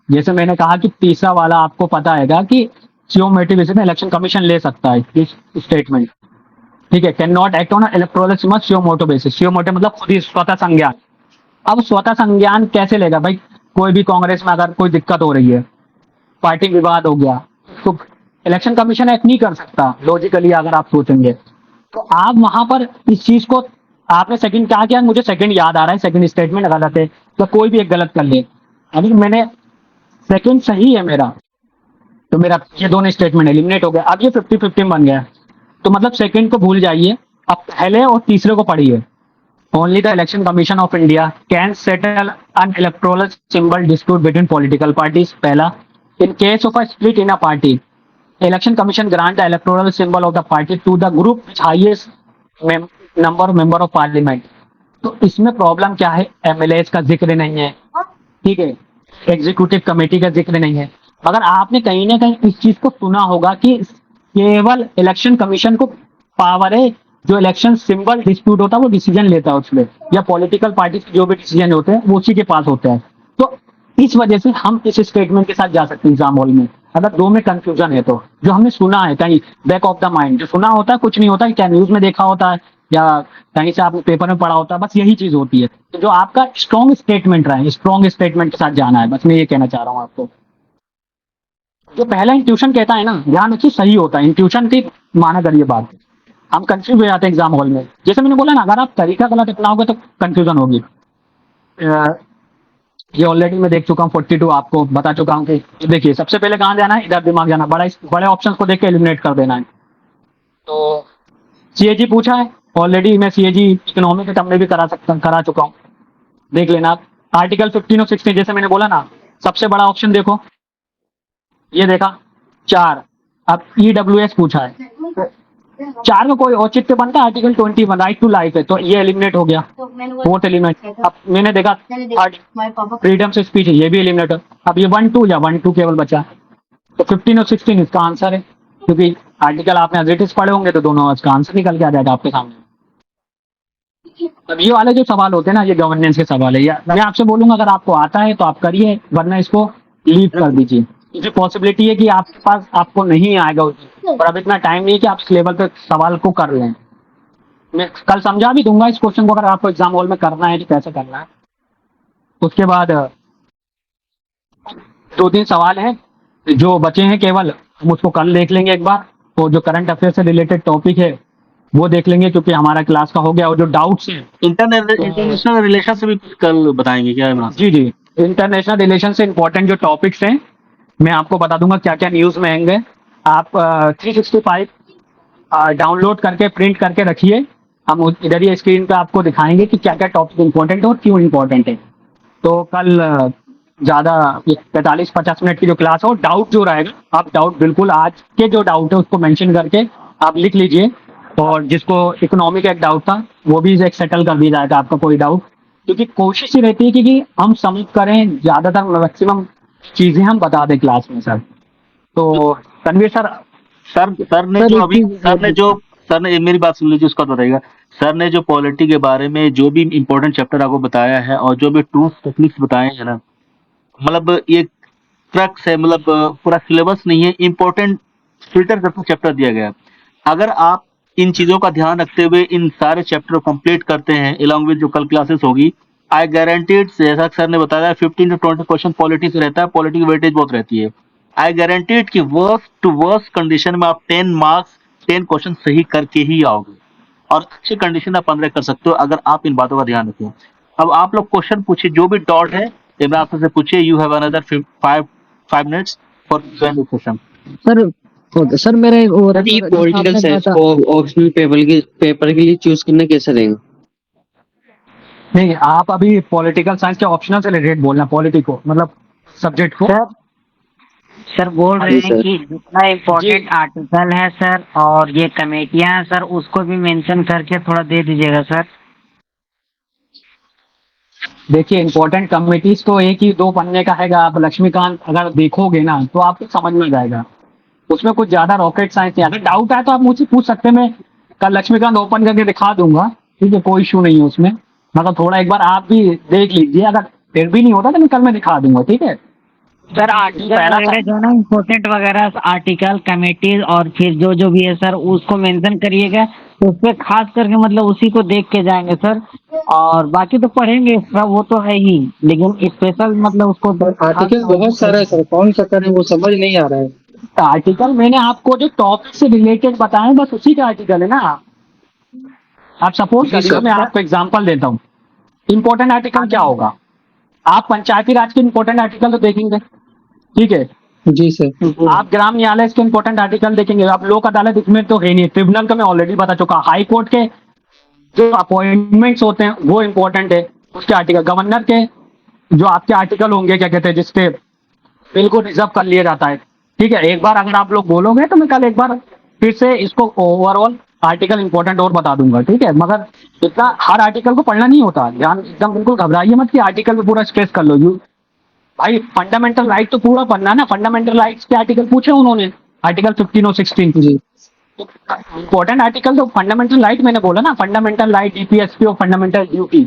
जैसे मैंने कहा कि तीसरा वाला आपको पता हैगा कि सीओ मोटिवेशन में इलेक्शन कमीशन ले सकता है इस स्टेटमेंट, ठीक है, can not act on electoral symbol suo motu basis. Suo motu मतलब खुद ही स्वतः संज्ञान। अब स्वतः संज्ञान कैसे लेगा भाई, कोई भी कांग्रेस में अगर कोई दिक्कत हो रही है, पार्टी विवाद हो गया, तो इलेक्शन कमीशन एक्ट नहीं कर सकता लॉजिकली अगर आप सोचेंगे। तो आप वहां पर इस चीज को, आपने सेकंड क्या किया, मुझे सेकंड याद आ रहा है, सेकंड स्टेटमेंट गलत है, तो कोई भी एक गलत कर ले। अभी मैंने सेकंड सही है मेरा, तो मेरा ये दोनों स्टेटमेंट एलिमिनेट हो गया। अब ये 50-50 बन गया, तो मतलब सेकंड को भूल जाइए, अब पहले और तीसरे को पढ़िए। Only the election commission of India can settle an electoral symbol dispute between political parties. पहला, in case of a split in a party, election commission grant the electoral symbol of the party to the group which highest number member of parliament. तो इसमें प्रॉब्लम क्या है, एमएलए का जिक्र नहीं है, ठीक है, एग्जीक्यूटिव कमेटी का जिक्र नहीं है। मगर आपने कहीं ना कहीं इस चीज को सुना होगा कि केवल इलेक्शन कमीशन को पावर है, जो इलेक्शन सिंबल डिस्प्यूट होता है वो डिसीजन लेता है उसमें, या पॉलिटिकल पार्टी के जो भी डिसीजन होते हैं वो उसी के पास होते हैं। तो इस वजह से हम इस स्टेटमेंट के साथ जा सकते हैं एग्जाम हॉल में, अगर दो में कंफ्यूजन है तो। जो हमने सुना है कहीं बैक ऑफ द माइंड, जो सुना होता है कुछ नहीं होता है, क्या न्यूज में देखा होता है या कहीं से आपने पेपर में पढ़ा होता है, बस यही चीज होती है। तो जो आपका स्ट्रॉन्ग स्टेटमेंट रहा है, स्ट्रॉन्ग स्टेटमेंट के साथ जाना है, बस मैं ये कहना चाह रहा हूँ आपको। जो पहला इंट्यूशन कहता है ना, ध्यान रखिए, सही होता है, इंट्यूशन की माना करिए बात। हम कंफ्यूज हो जाते हैं एग्जाम हॉल में, जैसे मैंने बोला ना, अगर आप तरीका गलत अपनाओगे तो कंफ्यूजन होगी। ये ऑलरेडी मैं देख चुका हूँ, 42 आपको बता चुका हूँ कि देखिए सबसे पहले कहाँ जाना है, इधर दिमाग जाना, बड़े ऑप्शंस को देख के एलिमिनेट कर देना है। तो सीएजी पूछा है ऑलरेडी, मैं सीएजी इकोनॉमी के टर्म में भी करा चुका हूँ, देख लेना आप। आर्टिकल 15 और 16, जैसे मैंने बोला ना, सबसे बड़ा ऑप्शन देखो, ये देखा 4। अब ईडब्ल्यूएस पूछा है, 4 में कोई औचित्य बनता है, आर्टिकल 21 राइट टू लाइफ है, तो ये एलिमिनेट हो गया, फोर्थ एलिमेंट। अब मैंने देखा फ्रीडम से स्पीच है, ये भी एलिमिनेट हो। अब ये 1-2 या 1-2 केवल बचा, तो 15 और 16 इसका आंसर है, क्योंकि आर्टिकल आपने एज इट इज पढ़े होंगे तो दोनों इसका आंसर निकल के आ जाएगा आपके सामने। अब ये वाले जो सवाल होते हैं ना, ये गवर्नेंस के सवाल है, या मैं आपसे बोलूंगा अगर आपको आता है तो आप करिए, वरना इसको लीव कर दीजिए, क्योंकि पॉसिबिलिटी है कि आपके पास आपको नहीं आएगा, और अब इतना टाइम नहीं है कि आप इस लेवल पे सवाल को कर लें। मैं कल समझा भी दूंगा इस क्वेश्चन को, अगर आपको एग्जाम हॉल में करना है कि कैसे करना है। उसके बाद 2-3 सवाल हैं जो बचे हैं केवल, हम उसको कल देख लेंगे एक बार, और जो करंट अफेयर से रिलेटेड टॉपिक है वो देख लेंगे, क्योंकि हमारा क्लास का हो गया। और जो डाउट्स हैं, इंटरनेशनल रिलेशन से भी कल बताएंगे क्या इमरान? जी जी, इंटरनेशनल रिलेशन से इंपॉर्टेंट जो टॉपिक्स हैं मैं आपको बता दूंगा क्या क्या न्यूज में आएंगे। आप 365 डाउनलोड करके प्रिंट करके रखिए, हम इधर ही स्क्रीन पे आपको दिखाएंगे कि क्या क्या टॉपिक इंपॉर्टेंट है और क्यों इंपॉर्टेंट है। तो कल ज़्यादा 45-50 मिनट की जो क्लास हो, डाउट जो रहेगा आप डाउट बिल्कुल आज के जो डाउट है उसको मेंशन करके आप लिख लीजिए, और जिसको इकोनॉमी का एक डाउट था वो भी एक सेटल कर दिया जाएगा आपका कोई डाउट, क्योंकि कोशिश ही रहती है कि हम समझ करें, ज़्यादातर मैक्सिमम चीज़ें हम बता दें क्लास में सर। तो तनवीर सर ने मेरी बात सुन लीजिए, उसका बताइएगा। सर ने जो पॉलिटी के बारे में जो भी इम्पोर्टेंट चैप्टर आपको बताया है और जो भी टूल्स टेक्निक्स बताए हैं ना, मतलब ये क्रक्स है, मतलब पूरा सिलेबस नहीं है, इम्पोर्टेंट फिल्टर करके चैप्टर दिया गया है। अगर आप इन चीजों का ध्यान रखते हुए इन सारे चैप्टर को कंप्लीट करते हैं अलॉन्ग विद जो कल क्लासेस होगी, आई गारंटीड, जैसा सर ने बताया 15 to 20 क्वेश्चन पॉलिटी से रहता है, पॉलिटी की वेटेज बहुत रहती है। आई गारंटीड कि वर्स्ट टू वर्स्ट कंडीशन में आप 10 मार्क्स 10 क्वेश्चन सही करके ही आओगे, और अच्छी कंडीशन आप 15 कर सकते हो अगर आप इन बातों का ध्यान रखें। अब आप लोग क्वेश्चन पूछिए, जो भी डाउट है इमरान से पूछिए। You have another 5 minutes for Q&A session. Sir मेरा एक और पॉलिटिकल साइंस को ऑप्शनल पेपर के लिए चूज करना कैसे देंगे? नहीं, आप अभी पॉलिटिकल साइंस के ऑप्शनल से रिलेटेड बोलना, पॉलिटी को मतलब सब्जेक्ट को। सर बोल हाँ रहे जी हैं सर। कि जितना इम्पोर्टेंट आर्टिकल है सर और ये कमेटियां हैं सर उसको भी मेंशन करके थोड़ा दे दीजिएगा सर। देखिए इंपॉर्टेंट कमिटीज तो एक ही 2 पन्ने का हैगा। आप लक्ष्मीकांत अगर देखोगे ना तो आपको समझ में जाएगा, उसमें कुछ ज्यादा रॉकेट साइंस नहीं। अगर डाउट है तो आप मुझसे पूछ सकते हैं, मैं कल लक्ष्मीकांत ओपन करके दिखा दूंगा, ठीक है, कोई इशू नहीं है उसमें। मगर थोड़ा एक बार आप भी देख लीजिए, अगर फिर भी नहीं होता तो मैं कल मैं दिखा दूंगा, ठीक है। सर आर्टिकल पहला वगैरह जो है ना इम्पोर्टेंट वगैरह आर्टिकल कमेटीज और फिर जो जो भी है सर उसको मेंशन करिएगा। उस पर खास करके मतलब उसी को देख के जाएंगे सर, और बाकी तो पढ़ेंगे एक्स्ट्रा वो तो है ही, लेकिन स्पेशल मतलब उसको आर्टिकल बहुत सारा है सर, कौन सा करें वो समझ नहीं आ रहा है। आर्टिकल मैंने आपको जो टॉपिक से रिलेटेड बताए बस उसी का आर्टिकल है ना। आप सपोज करिए, मैं आपको एग्जांपल देता हूँ। इंपॉर्टेंट आर्टिकल क्या होगा, आप पंचायती राज के इंपॉर्टेंट आर्टिकल तो देखेंगे, ठीक है। जी सर। आप ग्राम न्यायालय के इंपॉर्टेंट आर्टिकल देखेंगे। आप लोक अदालत इसमें तो है नहीं, ट्रिब्यूनल का मैं ऑलरेडी बता चुका। हाई कोर्ट के जो अपॉइंटमेंट्स होते हैं वो इंपॉर्टेंट है, उसके आर्टिकल। गवर्नर के जो आपके आर्टिकल होंगे, क्या कहते हैं, जिसपे बिल को रिजर्व कर लिया जाता है, ठीक है। एक बार अगर आप लोग बोलोगे तो मैं कल एक बार फिर से इसको ओवरऑल आर्टिकल इंपॉर्टेंट और बता दूंगा, ठीक है। मगर इतना हर आर्टिकल को पढ़ना नहीं होता, ध्यान एकदम बिल्कुल घबराइए मत कि आर्टिकल पे पूरा स्ट्रेस कर लो। यू भाई फंडामेंटल राइट तो पूरा पढ़ना ना। फंडामेंटल राइट्स के आर्टिकल पूछे उन्होंने, आर्टिकल 15 और 16 जी। इंपॉर्टेंट आर्टिकल तो फंडामेंटल राइट मैंने बोला ना, फंडामेंटल राइट, डीपीएसपी और फंडामेंटल ड्यूटी,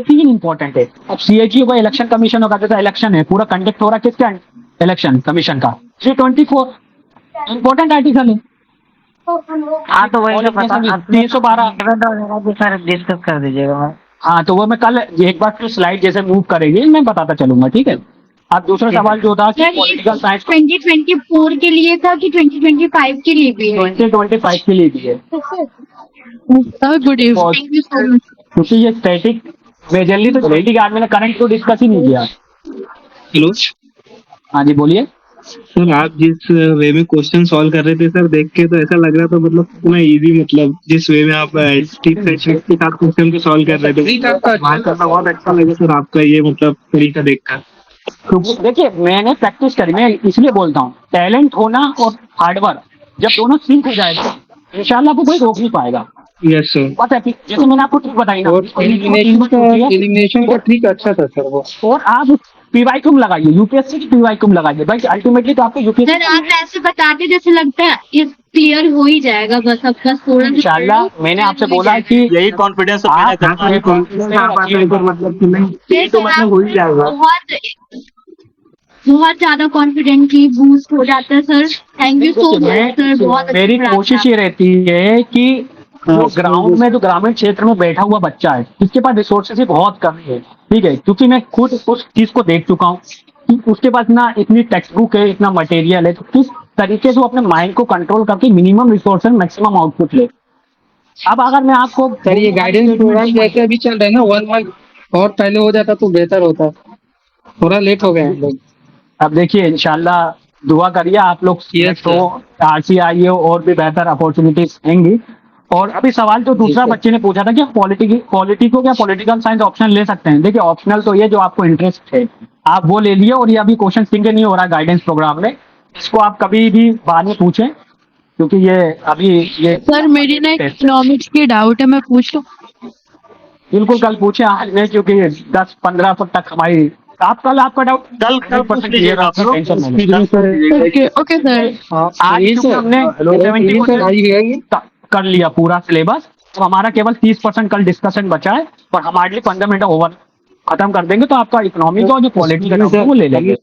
3 इंपॉर्टेंट है। अब सीएजी होगा, इलेक्शन कमीशन होगा, जैसा इलेक्शन है पूरा कंडक्ट हो रहा है किसका, इलेक्शन कमीशन का। 324 इंपॉर्टेंट आर्टिकल है। हाँ तो वही तो बता 312 सर डिस्कस कर दीजिएगा मैम। हाँ तो वो मैं कल एक बार फिर स्लाइड जैसे मूव करेंगे मैं बताता चलूंगा, ठीक है। अब दूसरा सवाल जो था कि पॉलिटिकल साइंस 2024 के लिए था कि 2025 के लिए भी है? 2025 के लिए भी है, good evening. Thank you so much. क्योंकि ये स्टैटिक मेजरली तो स्टैटिक आज मैंने करंट तो डिस्कस ही नहीं किया। हेलो हाँ जी बोलिए। सर, आप जिस वे में क्वेश्चन सॉल्व कर रहे थे सर, देख के तो ऐसा लग रहा था मतलब इतना इजी, मतलब जिस वे में आप ठीक से के साथ क्वेश्चन को सॉल्व कर रहे थे बहुत अच्छा लगा सर आपका ये मतलब तरीका देखकर। क्योंकि देखिए मैंने प्रैक्टिस करी, मैं इसलिए बोलता हूँ टैलेंट होना और हार्डवर्क जब दोनों सिंक हो जाएगा इंशाल्लाह आपको कोई रोक नहीं पाएगा। Yes sir. पता है कि जैसे मैंने आपको ट्रिक बताई ना, और एलिमिनेशन का ट्रिक अच्छा था सर वो। और आप पीवाईक्यूम लगाइए, यूपीएससी की पीवाईक्यूम लगाइए भाई, अल्टीमेटली तो आपको सर यूपीएससी आप ऐसे बताते जैसे लगता है ये क्लियर हो ही जाएगा, बस अब बस थोड़ा सा इंशाल्लाह। मैंने आपसे बोला कि यही कॉन्फिडेंस मतलब कि नहीं तो मतलब हो ही जाएगा। बहुत ज्यादा कॉन्फिडेंटली बूस्ट हो जाता है sir. Thank you so much sir, बहुत अच्छा मेरी पढ़ाया कोशिश ये रहती है कि जो ग्राउंड में, जो ग्रामीण क्षेत्र में बैठा हुआ बच्चा है जिसके पास रिसोर्सेज की बहुत कमी है, ठीक है, क्योंकि मैं खुद उस चीज को देख चुका हूँ कि उसके पास ना इतनी टेक्स्ट बुक है, इतना मटेरियल है, तो किस तरीके से वो अपने माइंड को कंट्रोल करके मिनिमम रिसोर्स मैक्सिमम आउटपुट ले। अब अगर मैं आपको सर ये गाइडेंस प्रोग्राम जैसे अभी चल रहा है ना, 1 मंथ और पहले हो जाता तो बेहतर होता, थोड़ा लेट हो गया हम लोग। अब देखिए इंशाल्लाह दुआ करिए आप लोग तो RCI और भी बेहतर अपॉर्चुनिटीज आएंगी। और अभी सवाल जो दूसरा बच्चे ने पूछा था कि पॉलिटी को क्या पॉलिटिकल साइंस ऑप्शनल ले सकते हैं। देखिए ऑप्शनल तो ये जो आपको इंटरेस्ट है आप वो ले लिए, और ये अभी क्वेश्चन सिंक नहीं हो रहा गाइडेंस प्रोग्राम में, इसको आप कभी भी बाद में पूछें क्योंकि ये अभी ये सर मेरी ना इकोनॉमिक्स की डाउट है, मैं पूछ लूं? बिल्कुल कल पूछे आज नहीं, क्योंकि 10-15 फुट तक हमारी आप कल आपका डाउट कल पूछ लीजिएगा आप लोग। Okay sir. आज क्योंकि हमने 70% कर लिया पूरा सिलेबस, तो हमारा केवल 30% कल डिस्कशन बचा है और हम हार्डली 15 मिनट ओवर खत्म कर देंगे, तो आपका इकोनॉमिक और जो पॉलिटी का वो ले लेंगे।